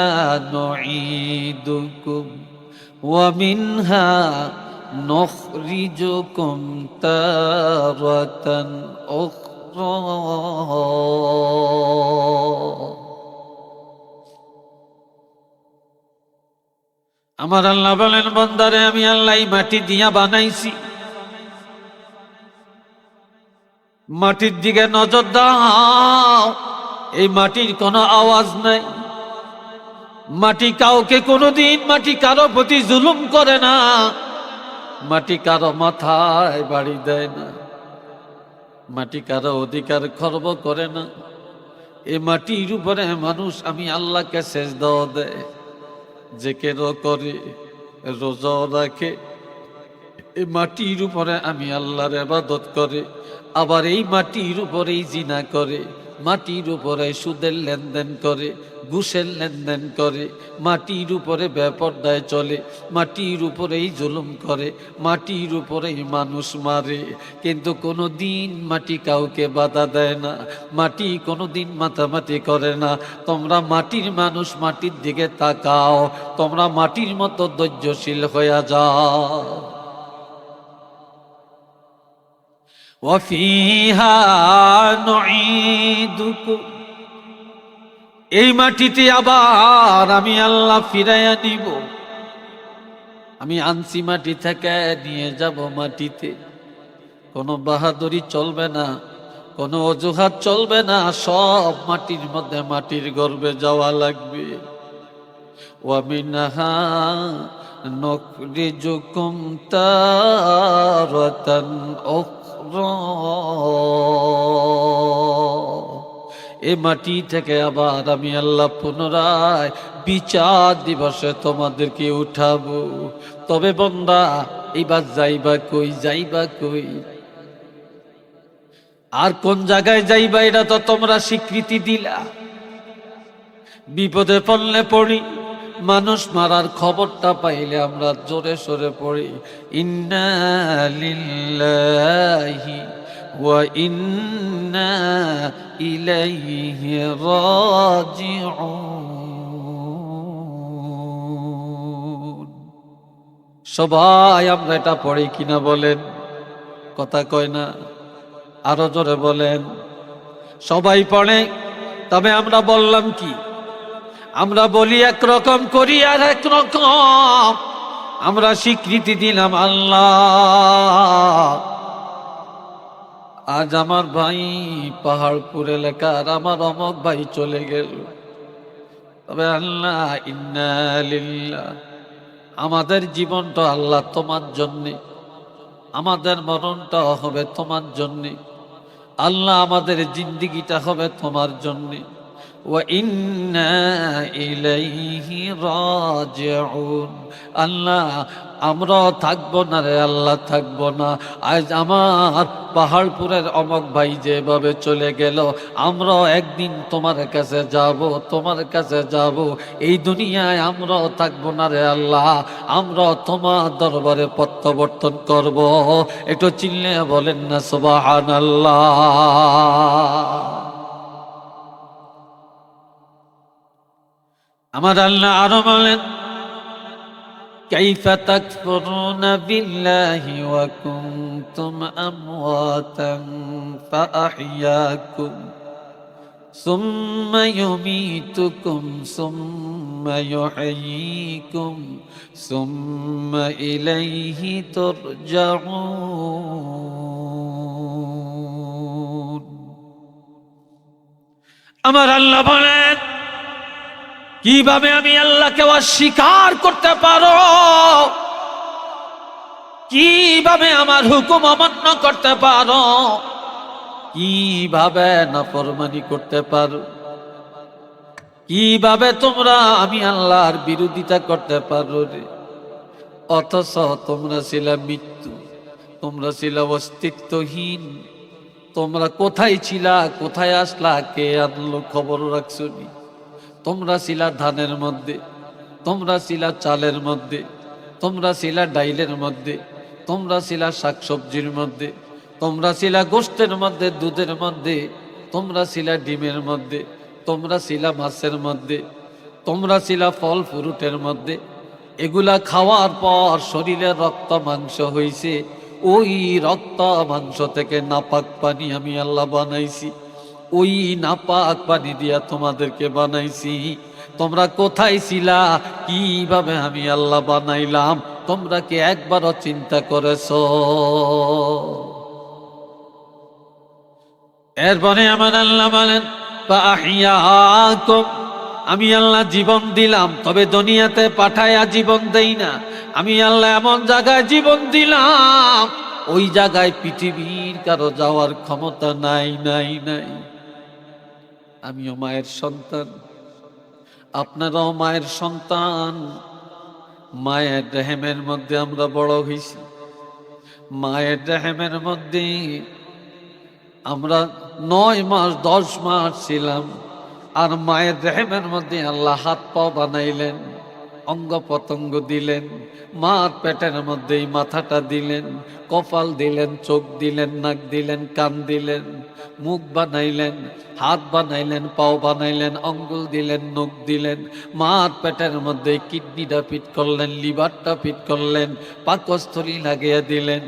নুঈদুকুম ওয়া মিনহা নুখরিজুকুম তারাতান উখরা। আমার আল্লাহ বলেন, বান্দারে আমি আল্লাহ এই মাটি দিয়া বানাইছি, মাটির দিকে নজর দাও। এই মাটির কোনো আওয়াজ নাই, মাটি কাউকে কোনোদিন মাটি কারো প্রতি জুলুম করে না, মাটি কারো মাথায় বাড়ি দেয় না, মাটি কারো অধিকার খর্ব করে না। এই মাটির উপরে মানুষ আমি আল্লাহকে সেজদা দেয়, জিকিরও করে, রোজাও রাখে। এই মাটির উপরে আমি আল্লাহর ইবাদত করে, আবার এই মাটির উপরেই জিনা করে, মাটির উপরে সুদের লেনদেন করে, ঘুষের লেনদেন করে, মাটির উপরে বেপরদায় চলে, মাটির উপরেই জুলুম করে, মাটির উপরেই মানুষ মারে। কিন্তু কোনো দিন মাটি কাউকে বাধা দেয় না, মাটি কোনো দিন মাতামাতি করে না। তোমরা মাটির মানুষ, মাটির দিকে তাকাও, তোমরা মাটির মতো ধৈর্যশীল হয়ে যাও। ওয়াফিহা নুঈদুকুম, এই মাটিতে আবার আমি আল্লাহ ফিরাইয়া নিব। আমি আনছি মাটি থেকে, নিয়ে যাব মাটিতে। কোনো বাহাদুরি চলবে না, কোনো অজুহাত চলবে না, সব মাটির মধ্যে মাটির গর্ভে যাওয়া লাগবে। ওয়া মিনহা নুখরিজুকুম তারাতান উখরা, এ মাটি থেকে আবার আমি আল্লাহ পুনরায় বিচার দিবসে তোমাদেরকে উঠাবো। তবে বান্দা, এইবার যাইবা কই? যাইবা কই? আর কোন জায়গায় যাইবা এটা তো তোমরা স্বীকৃতি দিলা। বিপদে পড়লে পড়ি, মানুষ মারার খবরটা পাইলে আমরা জোরে সোরে পড়ি, ইন্না লিল্লাহি ওয়া ইন্না ইলাইহি রাজিউন। সবাই আমরা এটা পড়ি কিনা বলেন? কথা কয় না, আরো জোরে বলেন। সবাই পড়ে, তবে আমরা বললাম কি? আমরা বলি একরকম, করি আর একরকম। আমরা স্বীকৃতি দিলাম আল্লাহ। আজ আমার ভাই পাহাড়পুর এলাকার আমার অমক ভাই চলে গেল, তবে আল্লাহ ইন্না লিল্লাহ, আমাদের জীবনটা আল্লাহ তোমার জন্যে, আমাদের মরণটা হবে তোমার জন্যে, আল্লাহ আমাদের জিন্দিগিটা হবে তোমার জন্যে। ওয়া ইন্না ইলাইহি রাজিউন। আল্লাহ আমরাও থাকবো না রে আল্লাহ, থাকবো না। আজ আমার পাহাড়পুরের অমক ভাই যেভাবে চলে গেল, আমরাও একদিন তোমার কাছে যাব, তোমার কাছে যাব। এই দুনিয়ায় আমরাও থাকবো না রে আল্লাহ, আমরাও তোমার দরবারে প্রত্যাবর্তন করব। একটু চিল্লে বলেন না সুবহানাল্লাহ। আমার আল্লাহ আরো বলেন, কাইফা তাকফুরুনা বিল্লাহি ওয়া কুনতুম আমওয়াতান ফাআহইয়াকুম সুম্মা ইউমীতুকুম সুম্মা ইউহয়ীকুম সুম্মা ইলাইহি তুরজাউন। আমার আল্লাহ বলেন, কিভাবে আমি আল্লাহকে অস্বীকার করতে পারো? কিভাবে আমার হুকুম অমান্য করতে পারো? কিভাবে নাফরমানি করতে পারো? কিভাবে তোমরা আমি আল্লাহর বিরোধিতা করতে পারো রে? অথচ তোমরা ছিলে মৃত্যু, তোমরা ছিলা অস্তিত্বহীন। তোমরা কোথায় ছিলা, কোথায় আসলা, কে আনলো, খবর রাখছো নি? তোমরা ছিলা ধানের মধ্যে, তোমরা ছিলা চালের মধ্যে, তোমরা ছিলা ডাইলের মধ্যে, তোমরা ছিলা শাকসবজির মধ্যে, তোমরা ছিলা গোশতের মধ্যে, দুধের মধ্যে, তোমরা ছিলা ডিমের মধ্যে, তোমরা ছিলা মাছের মধ্যে, তোমরা ছিলা ফল ফ্রুটের মধ্যে। এগুলা খাওয়ার পর শরীরে রক্ত মাংস হইছে। ওই রক্ত মাংস থেকে নাপাক পানি আমি আল্লাহ বানাইছি। ওই নাপাক পানি দিয়া তোমাদেরকে বানাইছি। তোমরা কোথায় ছিলা, কিভাবে আমি আল্লাহ বানাইলাম, তোমরা কি একবারও চিন্তা করেছ? এরপরে আমার আল্লাহ বলেন, আমি আল্লাহ জীবন দিলাম, তবে দুনিয়াতে পাঠায়া জীবন দেই না। আমি আল্লাহ এমন জায়গায় জীবন দিলাম, ওই জায়গায় পৃথিবীর কারো যাওয়ার ক্ষমতা নাই নাই নাই। আমিও মায়ের সন্তান, আপনারাও মায়ের সন্তান। মায়ের রেহেমের মধ্যে আমরা বড় হয়েছি। মায়ের রেহেমের মধ্যে আমরা 9 মাস 10 মাস ছিলাম। আর মায়ের রেহেমের মধ্যে আল্লাহ হাত পা বানাইলেন, অঙ্গ প্রত্যঙ্গ দিলেন। মার পেটের মধ্যেই মাথাটা দিলেন, কপাল দিলেন, চোখ দিলেন, নাক দিলেন, কান দিলেন, মুখ বানাইলেন, হাত বানাইলেন, পাও বানাইলেন, আঙ্গুল দিলেন, নখ দিলেন। মার পেটের মধ্যে কিডনিটা ফিট করলেন, লিভারটা ফিট করলেন, পাকস্থলী লাগিয়ে দিলেন।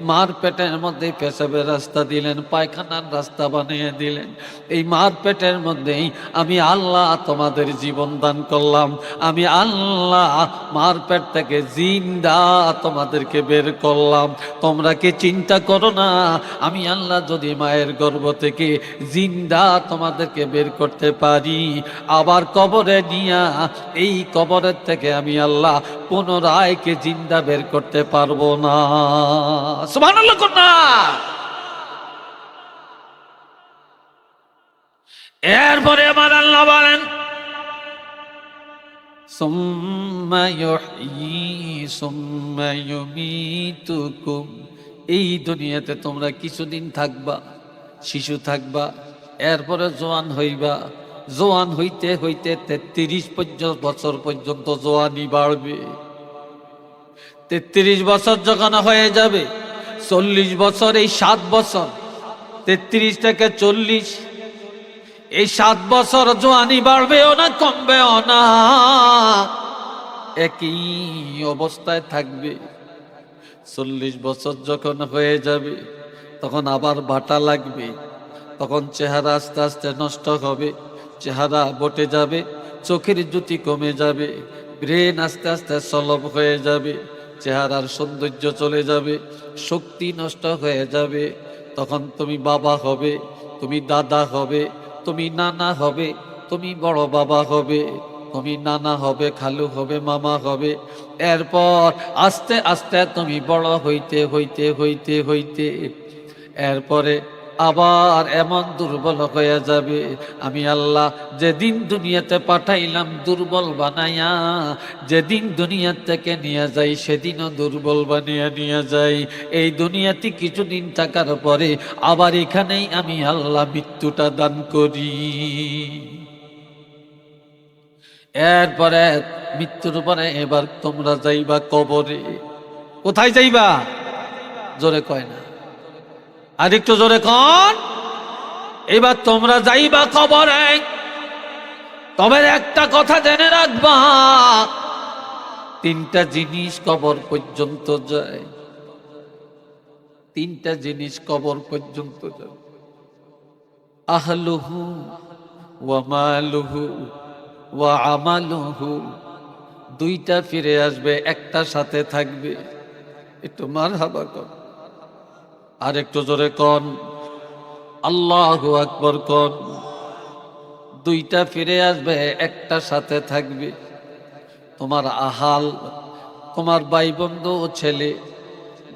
মার পেটের মধ্যে পেশাবের রাস্তা দিলেন, পায়খানার রাস্তা বানিয়ে দিলেন। এই মার পেটের মধ্যেই আমি আল্লাহ তোমাদের জীবন দান করলাম। আমি আল্লাহ মার পেট থেকে জিন্দা তোমাদেরকে বের করলাম। তোমরা কি চিন্তা করো না, আমি আল্লাহ যদি মায়ের গর্ভ থেকে জিন্দা তোমাদেরকে বের করতে পারি, আবার কবরে নিয়া এই কবরের থেকে আমি আল্লাহ পুনরায় কে জিন্দা বের করতে পারবো না? সুবহানাল্লাহ কন্যা। এরপরে আমার আল্লাহ বলেন, সুম্মা ইউহয়ী সুম্মা ইউমীতুকুম। এই দুনিয়াতে তোমরা কিছুদিন থাকবা, শিশু থাকবা, এরপরে জোয়ান হইবা। জোয়ান হইতে হইতে 33 বছর পর্যন্ত জোয়ানি বাড়বে। 33 বছর যখন হয়ে যাবে, 40 বছর, এই 7 বছর, 33 থেকে 40, এই 7 বছর জোয়ানি বাড়বেও না, কমবেও না, একই অবস্থায় থাকবে। 40 বছর যখন হয়ে যাবে, তখন আবার বাটা লাগবে। তখন চেহারা আস্তে আস্তে নষ্ট হবে, চেহারা বটে যাবে, চোখের জ্যোতি কমে যাবে, ব্রেন আস্তে আস্তে সলভ হয়ে যাবে, চেহারার সৌন্দর্য চলে যাবে, শক্তি নষ্ট হয়ে যাবে। তখন তুমি বাবা হবে, তুমি দাদা হবে, তুমি নানা হবে, তুমি বড় বাবা হবে, তুমি নানা হবে, খালু হবে, মামা হবে। এরপর আস্তে আস্তে তুমি বড় হইতে হইতে হইতে হইতে এরপরে আবার এমন দুর্বল হয়ে যাবে। আমি আল্লাহ যেদিন দুনিয়াতে পাঠাইলাম দুর্বল বানাইয়া, যেদিন দুনিয়া থেকে নিয়ে যাই সেদিনও দুর্বল বানিয়ে নিয়ে যাই। এই দুনিয়াতে কিছুদিন থাকার পরে আবার এখানেই আমি আল্লাহ মৃত্যুটা দান করি। এরপরে মৃত্যুর পরে এবার তোমরা যাইবা কবরে। কোথায় যাইবা? জোরে কয় না, আর একটু জোরে কন। এবার তোমরা যাইবা কবরে। তবে একটা কথা জেনে রাখবা, 3টা জিনিস কবর পর্যন্ত যায়। 3টা জিনিস কবর পর্যন্ত যায়। আহলুহু ওয়া মালুহু ওয়া আমালুহু। 2টা ফিরে আসবে, একটা সাথে থাকবে। একটু মারহাবা কর, আর একটু জোরে কন, আল্লাহু আকবার কন। 2টা ফিরে আসবে, একটা সাথে থাকবে। তোমার আহাল, তোমার ভাই বন্ধু ছেলে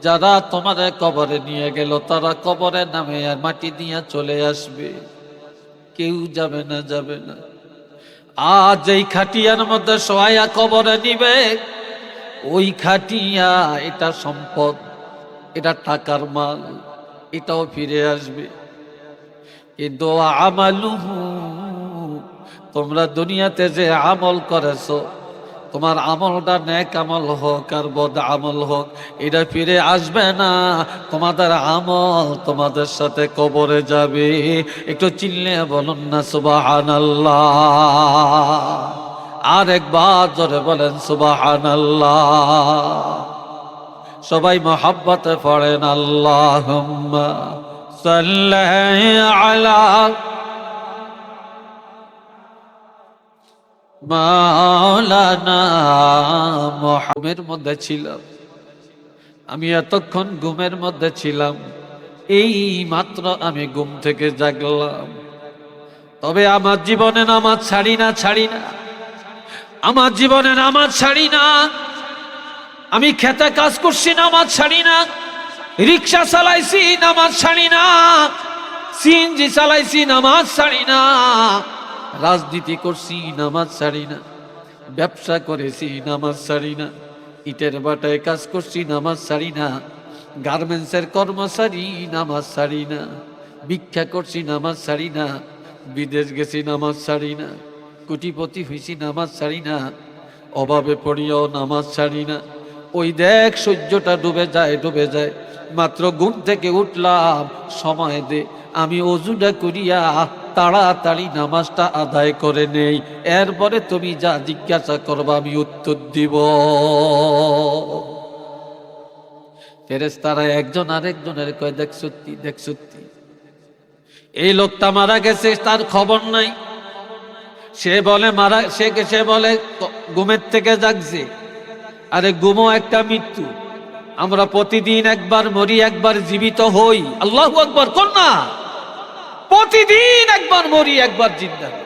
যারা তোমার কবরে নিয়ে গেল, তারা কবরে নামে আর মাটি দিয়ে চলে আসবে। কেউ যাবে না, যাবে না। আজ এই খাটিয়ার মধ্যে শোয়া কবরে নিবে, ওই খাটিয়া এটা সম্পদ। এটা টাকার মাল, এটাও ফিরে আসবে। কিন্তু আমালুহু, তোমরা দুনিয়াতে যে আমল করেছো, তোমার আমলটা নেক আমল হোক আর বদ আমল হোক, এটা ফিরে আসবে না। তোমাদের আমল তোমাদের সাথে কবরে যাবে। একটু চিল্লে বলুন না সুবহানাল্লাহ। আর একবার জোরে বলেন সুবহানাল্লাহ। সবাই মহব্বতে পড়েন আল্লাহুম্মা সাল্লি আলা মাওলানা মুহাম্মাদের মধ্যে ছিলাম আমি, এতক্ষণ ঘুমের মধ্যে ছিলাম, এই মাত্র আমি ঘুম থেকে জাগলাম। তবে আমার জীবনে নামাজ ছাড়ি না, আমার জীবনে নামাজ ছাড়ি না। আমি খেতে কাজ করছি, নামাজ ছাড়ি না। রিক্সা চালাইছি, নামাজ ছাড়ি না। সিএনজি চালাইছি, নামাজ ছাড়ি না। রাজনীতি করছি, নামাজ ছাড়ি না। ব্যবসা করেছি, নামাজ ছাড়ি না। ইটের বাটায় কাজ করছি, নামাজ ছাড়ি না। গার্মেন্টসের কর্মচারী, নামাজ ছাড়ি না। ভিক্ষা করছি, নামাজ ছাড়ি না। বিদেশ গেছি, নামাজ ছাড়ি না। কোটিপতি হয়েছি, নামাজ ছাড়ি না। অভাবে পড়িয়াও নামাজ ছাড়ি না। ওই দেখ সূর্যটা ডুবে যায়। মাত্র ঘুম থেকে উঠলাম, সময় দে, আমি ওযুটা করিয়া তাড়াতাড়ি নামাজটা আদায় করে নেই। এরপরে তুমি যা জিজ্ঞাসা করবা আমি উত্তর দিব। ফেরেশতারা একজন আরেকজনের কয়, দেখ সত্যি এই লোকটা মারা গেছে, তার খবর নাই। সে বলে ঘুমের থেকে জাগছে। আরে ঘুমও একটা মৃত্যু। আমরা প্রতিদিন একবার মরি, একবার জীবিত হই। আল্লাহু আকবার কোন না? প্রতিদিন একবার মরি, একবার জিন্দা হই।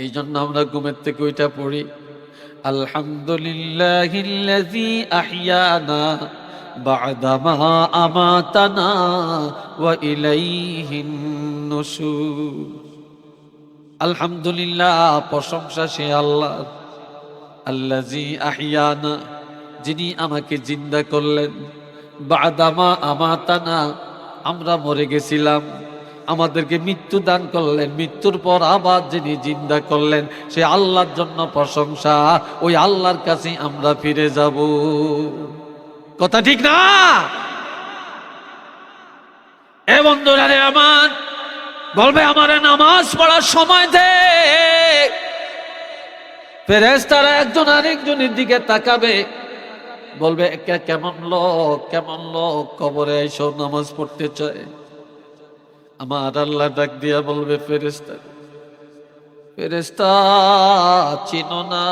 এই জন্য আমরা ঘুমের থেকে ওইটা পড়ি, আলহামদুলিল্লাহিল্লাযী আহইয়ানা বা'দা মা আমাতানা ওয়া ইলাইহিন নুশুর। আলহামদুলিল্লাহ, প্রশংসা সে আল্লাহর, আল্লাযী আহইয়ানা, যিনি আমাকে জিন্দা করলেন, বা'দা মা আমাতানা, আমরা মরে গেছিলাম, আমাদেরকে মৃত্যু দান করলেন, মৃত্যুর পর আবার যিনি জিন্দা করলেন, সে আল্লাহর জন্য প্রশংসা। ওই আল্লাহর কাছে আমরা ফিরে যাব। কথা ঠিক না? এ বন্ধুরা রে আমার, বলবে আমারে নামাজ পড়ার সময় দে। ফেরেশতারা একজন আরেকজনের দিকে তাকাবে, বলবে কেমন লোক কবরে এসে নামাজ পড়তে চায়। আমার আল্লাহ ডাক দিয়া বলবে, ফেরেশতা চিনো না,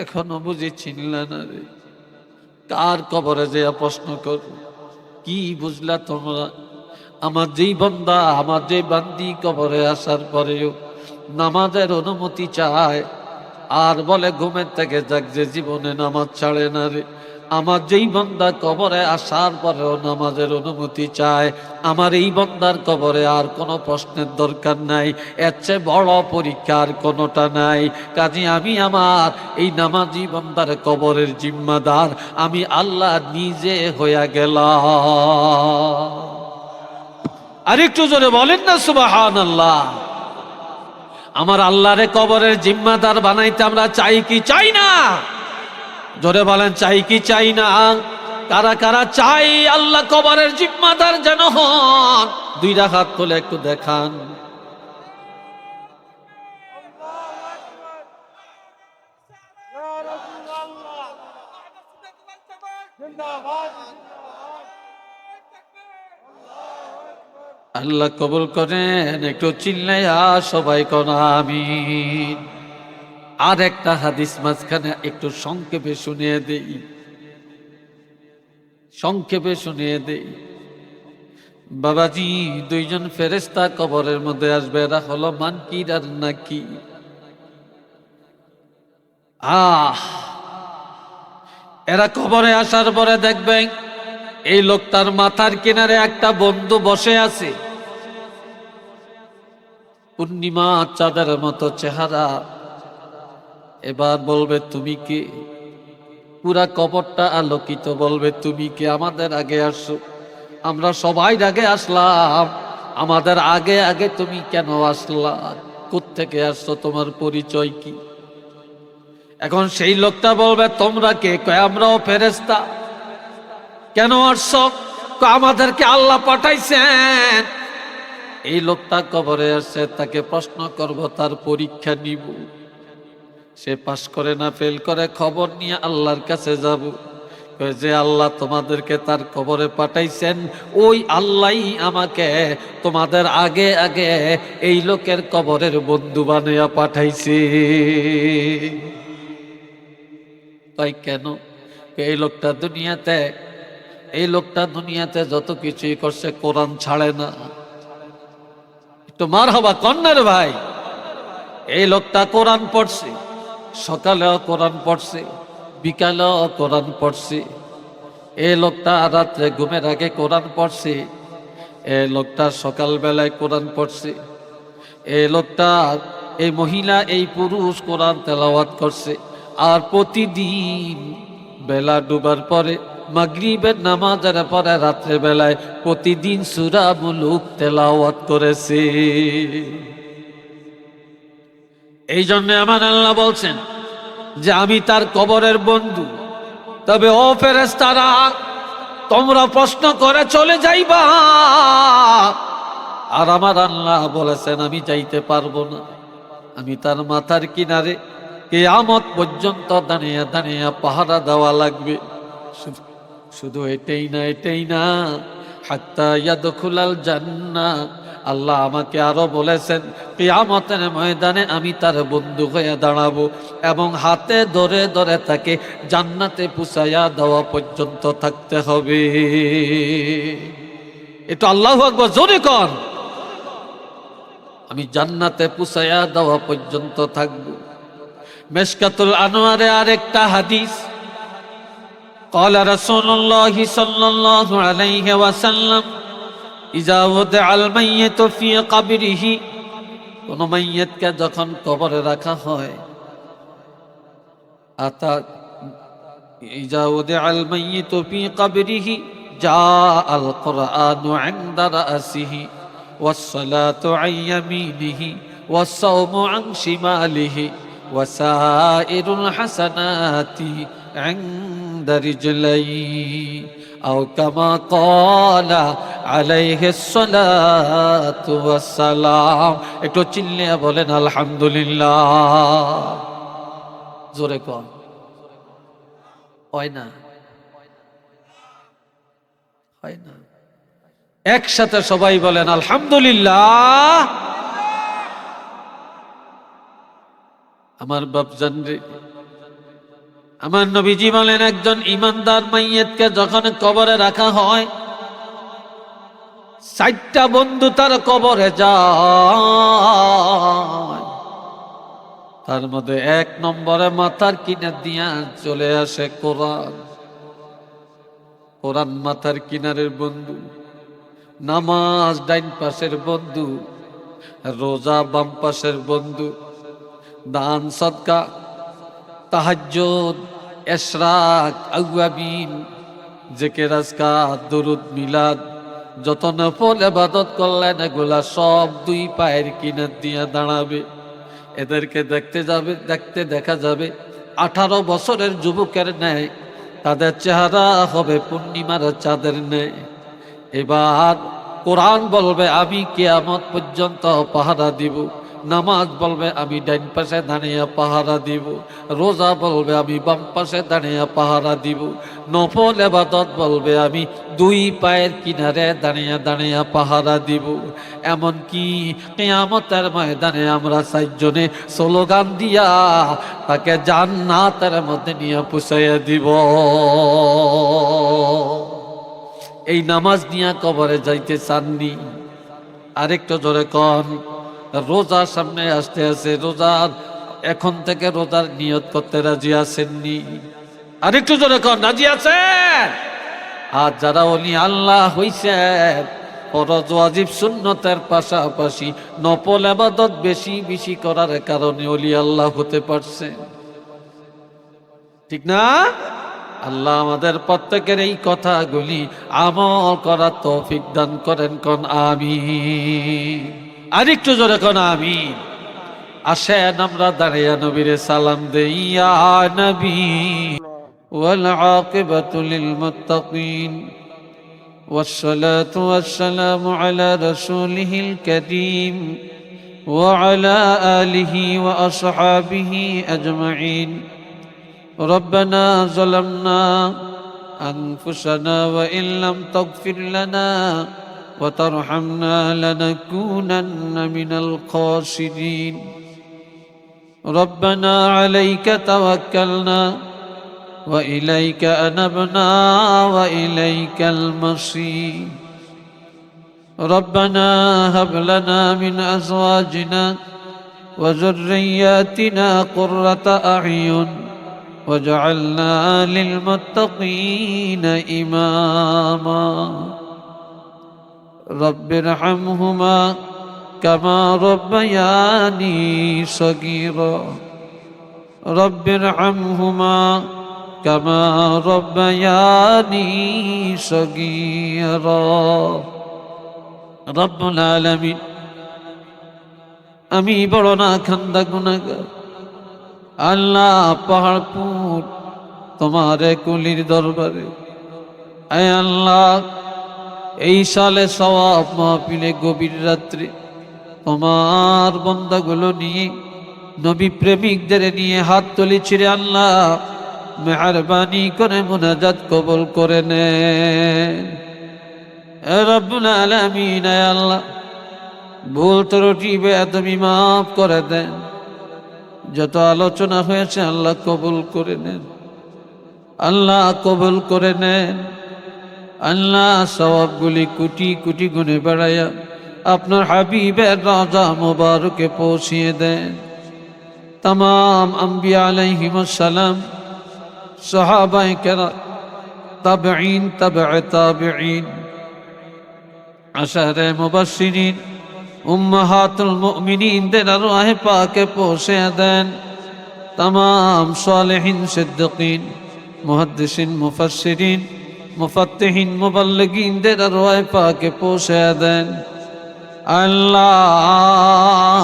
এখনো বুঝি চিনলা না রে? কার কবরে যে প্রশ্ন কর, কি বুঝলা তোমরা? আমার যেই বান্দা, আমার যে বান্দি কবরে আসার পরেও নামাজের অনুমতি চায়, আর বলে ঘুমের থেকে যাক যে জীবনে নামাজ ছাড়ে না রে। আমার যেই বান্দা কবরে আসার পরেও নামাজের অনুমতি চায়, আমার এই বান্দার কবরে আর কোনো প্রশ্নের দরকার নাই। এর চেয়ে বড় পরীক্ষা আর কোনোটা নাই। কাজে আমি আমার এই নামাজি বান্দার কবরের জিম্মাদার আমি আল্লাহ নিজে হইয়া গেলাম। আর একটু জোরে বলেন না সুবহানাল্লাহ। আমার আল্লাহরে কবরের জিম্মাদার বানাইতে আমরা চাই কি চাই না? জোরে বলেন, চাই কি চাই না? কারা কারা চাই আল্লাহ কবরের জিম্মাদার যেন হন? দুই হাত তুলে একটু দেখান। আল্লাহ কবুল করেন। একটু চিল্লাইয়া সবাই কোন আমিন। আর একটা হাদিস মাঝখানে একটু সংক্ষেপে শুনিয়ে দেই। বাবাজি, দুইজন ফেরেশতা কবরের মধ্যে আসবে। এরা হলো মানকির আর নাকির। এরা কবরে আসার পরে দেখবেন এই লোকটার মাথার কিনারে একটা বন্ধু বসে আছে, পূর্ণিমা চাঁদের মতো চেহারা। এবার বলবে, তুমি কে? পুরা কবরটা আলোকিত, বলবে তুমি কি আমাদের আগে আসছো? আমরা সবাই আগে আসলাম, আমাদের আগে আগে তুমি কেন আসলা? কোত্থেকে আসছো? তোমার পরিচয় কি? এখন সেই লোকটা বলবে তোমরা কে? কয় আমরাও ফেরেশতা। কেন আসছো? কয় আমাদেরকে আল্লাহ পাঠাইছেন। এই লোকটা কবরে আসছে, তাকে প্রশ্ন করব, তার পরীক্ষা নিব, সে পাস করে না ফেল করে খবর নিয়ে আল্লাহর কাছে যাব। কয় যে আল্লাহ তোমাদেরকে তার কবরে পাঠাইছেন, ওই আল্লাহই আমাকে তোমাদের আগে আগে এই লোকের কবরের বন্ধু বানিয়ে পাঠাইছে। কয় কেন? এই লোকটা দুনিয়াতে যত কিছুই করছে কোরআন ছাড়ে না। একটু মার হবা কন্যার ভাই। এই লোকটা কোরআন পড়ছে, সকালেও কোরআন পড়ছে, বিকালেও কোরআন পড়ছে। এই লোকটা রাত্রে ঘুমের আগে কোরআন পড়ছে, এই লোকটা সকালবেলায় কোরআন পড়ছে। এই লোকটা, এই মহিলা, এই পুরুষ কোরআন তেলাওয়াত করছে। আর প্রতিদিন বেলা ডুবার পরে, মাগরিবের নামাজের পরে, রাত্রে বেলায় প্রতিদিন সূরা মুলুক তেলাওয়াত করেছে। এই জন্য আমার আল্লাহ বলছেন যে আমি তার কবরের বন্ধু। তবে ও ফেরেশতারা, তোমরা প্রশ্ন করে চলে যাইবা, আর আমার আল্লাহ বলেছেন আমি যাইতে পারবো না। আমি তার মাথার কিনারে কিয়ামত পর্যন্ত দাঁড়িয়ে দাঁড়িয়ে পাহারা দেওয়া লাগবে। শুধু এটাই না, হাত্তা ইয়াদখুলাল জান্নাহ। আল্লাহ আমাকে আরো বলেছেন কিয়ামতের ময়দানে আমি তার বন্ধু হয়ে দাঁড়াবো এবং হাতে ধরে ধরে তাকে জান্নাতে পৌঁছায়া দেওয়া পর্যন্ত থাকতে হবে। এটা আল্লাহু আকবার, জোরে কর। আমি জান্নাতে পৌঁছায়া দেওয়া পর্যন্ত থাকবো। মিশকাতুল আনোয়ারে আরেকটা হাদিস, قال رسول الله صلى الله عليه وسلم إذا وضع الميت في قبره, কোন মাইয়িতকে যখন কবরে রাখা হয়, إذا وضع الميت في قبره جاء القرآن عند رأسه والصلاة عن يمينه والصوم عن شماله وسائر الحسنات عند رجليه أو كما قال عليه الصلاة والسلام. একটু চিল্লিয়ে বলেন আলহামদুলিল্লাহ। জোরে কর। হয় না? হয় না? একসাথে সবাই বলেন আলহামদুলিল্লাহ। আমার বাপজান রে, আমার নবীজি বলেন একজন ইমানদার মাইয়িতকে যখন কবরে রাখা হয়, 4টা বন্ধু তার কবরে যায়। তার মধ্যে 1 নম্বরে মাথার কিনার দিয়া চলে আসে কোরআন। কোরআন মাথার কিনারের বন্ধু, নামাজ ডাইন পাশের বন্ধু, রোজা বাম পাশের বন্ধু, দান সদকা, তাহাজ্জুদ, ইশরাক, আওয়াবিন, জিকির আজকার, দরুদ মিলাদ, যত নফল ইবাদত করলেন এগুলা সব 2 পায়ের কিনার দিয়ে দাঁড়াবে। এদেরকে দেখতে দেখা যাবে 18 বছরের যুবকের ন্যায়, তাদের চেহারা হবে পূর্ণিমার চাঁদের ন্যায়। এবার কোরআন বলবে আমি কিয়ামত পর্যন্ত পাহারা দিব, নামাজ বলবে আমি ডাইন পাশে দাঁড়িয়ে পাহারা দিব, রোজা বলবে আমি বাম পাশে দাঁড়িয়ে পাহারা দিব, নফল ইবাদত বলবে আমি 2 পায়ের কিনারে দাঁড়িয়ে দাঁড়িয়ে পাহারা দিব। এমনকি কিয়ামতের ময়দানে আমরা 4 জনে স্লোগান দিয়া তাকে জান্নাতের মধ্যে নিয়ে পৌঁছাইয়া দিব। এই নামাজ নিয়ে কবরে যাইতে চাননি? আরেকটু জোরে কন। রোজার সামনে আসতে আছে, রোজার এখন থেকে রোজার নিয়ত করতে রাজি আছেননি? আরেকটু জোরে কন, রাজি আছেন? আর যারা ওলি আল্লাহ হইছেন, ফরজ ওয়াজিব সুন্নতের পাশাপাশি নফল ইবাদত বেশি বেশি করার কারণে ওলি আল্লাহ হতে পারছেন, ঠিক না? আল্লাহ আমাদের প্রত্যেকের এই কথাগুলি আমল করার তৌফিক দান করেন, কোন আমিন। আরেকটু জোরে কোন আমিন। আসেন আমরা দাঁড়িয়ে নবীরে সালাম দেই, ইয়া নবী ওয়াল আকিবাতু লিল মুত্তাকিন والصلاة والسلام على رسوله الكريم وعلى آله وأصحابه أجمعين. ربنا ظلمنا أنفسنا وإن لم تغفر لنا وترحمنا لنكونن من الخاسرين. ربنا عليك توكلنا وإليك أنبنا وإليك المصير. ربنا هب لنا من أزواجنا وذرياتنا قرة أعين واجعلنا للمتقين إماما. رب ارحمهما كما ربياني صغيرا. رب ارحمهما كما ربياني صغيرا. رب العالمين আমি বড় না খান্দা গুনাহগার, আল্লাহ পাহাড়পুর তোমার কুলির দরবারে, আয় আল্লাহ এই সালে সওয়াব মাহফিলে গভীর রাত্রে তোমার বান্দাগুলো নিয়ে, নবী প্রেমিকদের নিয়ে হাত তুলেছি রে আল্লাহ, মেহেরবানি করে মুনাজাত কবুল করে নেন রব্বুল আলামিন। আয় আল্লাহ ভুল ত্রুটি বেয়াদবি মাফ করে দেন। যত আলোচনা হয়েছে আল্লাহ কবুল করে নেন, আল্লাহ কবুল করে নেন। আল্লাহ সওয়াবগুলি কোটি কোটি গুণে বাড়াইয়া আপনার হাবিবের রাজা মুবারকে পৌঁছিয়ে দেন। तमाम अम्बिया अलैहिमुस्सलाम, सहाबाए किराम, ताबिईन, तबअ ताबिईन, अशरे मुबश्शिरीन, उम्महातुल मुमिनीन दे अरवाह पाके पहुँचे देन। तमाम सालिहीन, सिद्दीकीन, मुहद्दिसीन, मुफस्सिरीन, मुफत्तिहीन, मुबल्लिगीन दे अरवाह पाके पहुँचे देन। अल्लाह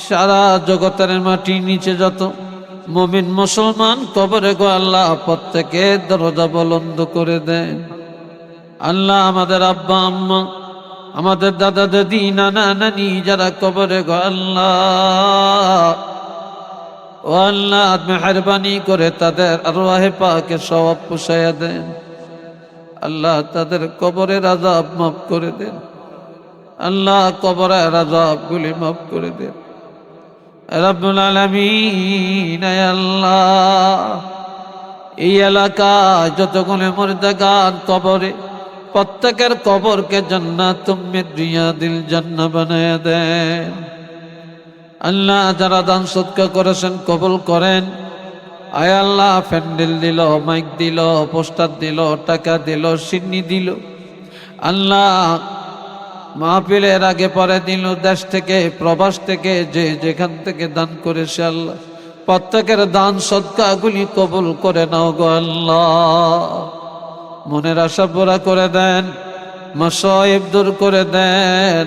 সারা জগতের মাটি নিচে যত মুমিন মুসলমান কবরে গো আল্লাহ প্রত্যেকের দরজা বুলন্দ করে দেন। আল্লাহ আমাদের আব্বা আম্মা, আমাদের দাদা দাদি, নানা নানি যারা কবরে গো আল্লাহ, ও আল্লাহ মেহেরবানি করে তাদের আরওয়াহে পাকে সওয়াব পৌঁছায়া দেন। আল্লাহ তাদের কবরের আযাব মাফ করে দেন। আল্লাহ কবরের আযাবগুলি মাফ করে দেন রব্বুল আলামিন। আয় আল্লাহ এই এলাকায় যতগুলো মুর্দাগান কবরে, প্রত্যেকের কবরকে জান্নাতুম মিন রিয়াদিল জান্নাহ বানায়া দেন। আল্লাহ যারা দান সদকা করেছেন কবুল করেন। আয় আল্লাহ প্যান্ডেল দিল, মাইক দিল, পোস্টার দিল, টাকা দিল, সিন্নি দিল, আল্লাহ মাহফিলের আগে পরে দিল, দেশ থেকে প্রবাস থেকে যে যেখান থেকে দান করেছে আল্লাহ প্রত্যেকের দান সদকাগুলি কবুল করে নাও গো আল্লাহ। মনের আশা পুরা করে দেন, মাসায়েব দূর করে দেন,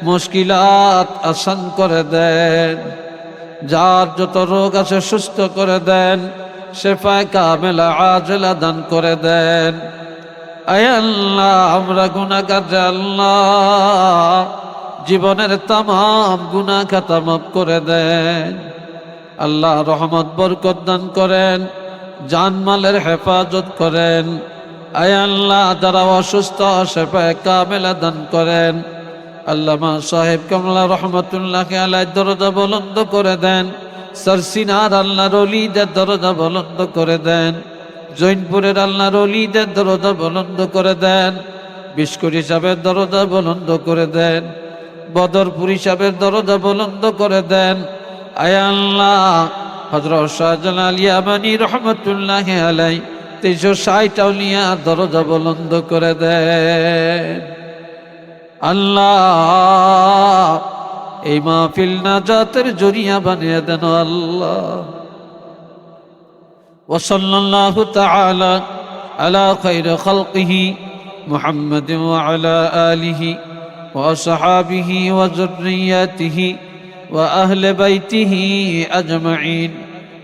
মুশকিলাত আসান করে দেন, যার যত রোগ আছে সুস্থ করে দেন, শেফায়ে কামেলা আজলা দান করে দেন। আয় আল্লাহ আমরা গুনাহগার আল্লাহ, জীবনের तमाम গুনাহ খাতা মাফ করে দেন। আল্লাহ রহমত বরকত দান করেন, জানমালের হেফাজত করেন। আয় আল্লাহ যারা অসুস্থ শেফায়ে কামেলা দান করেন। আল্লামা সাহেব কামলা রহমতুল্লাহ আলাইহি দরজা বুলন্দ করে দেন। সরসিনার আল্লাহর ওলিদের দরজা বুলন্দ করে দেন। জৈনপুরের আল্লাহর ওলিদের দরজা বুলন্দ করে দেন। বিশকুরি সাহেবের দরজা বুলন্দ করে দেন। বদরপুরি সাহেবের দরজা বুলন্দ করে দেন। আয় আল্লাহ হযরত শাহজালাল ইয়ামানী রহমতুল্লাহ আলাইহি 360 আউলিয়া দরজা বুলন্দ করে দেন। আল্লাহ এই মাহফিল নাজাতের জরিয়া বানিয়ে দেন আল্লাহ। وصلى الله تعالى على خير خلقه محمد وعلى آله وأصحابه وذرياته وأهل بيته أجمعين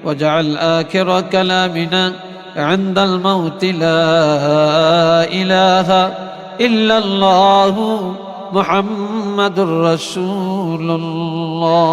واجعل آخر كلامنا عند الموت لا إله إلا الله محمد رسول الله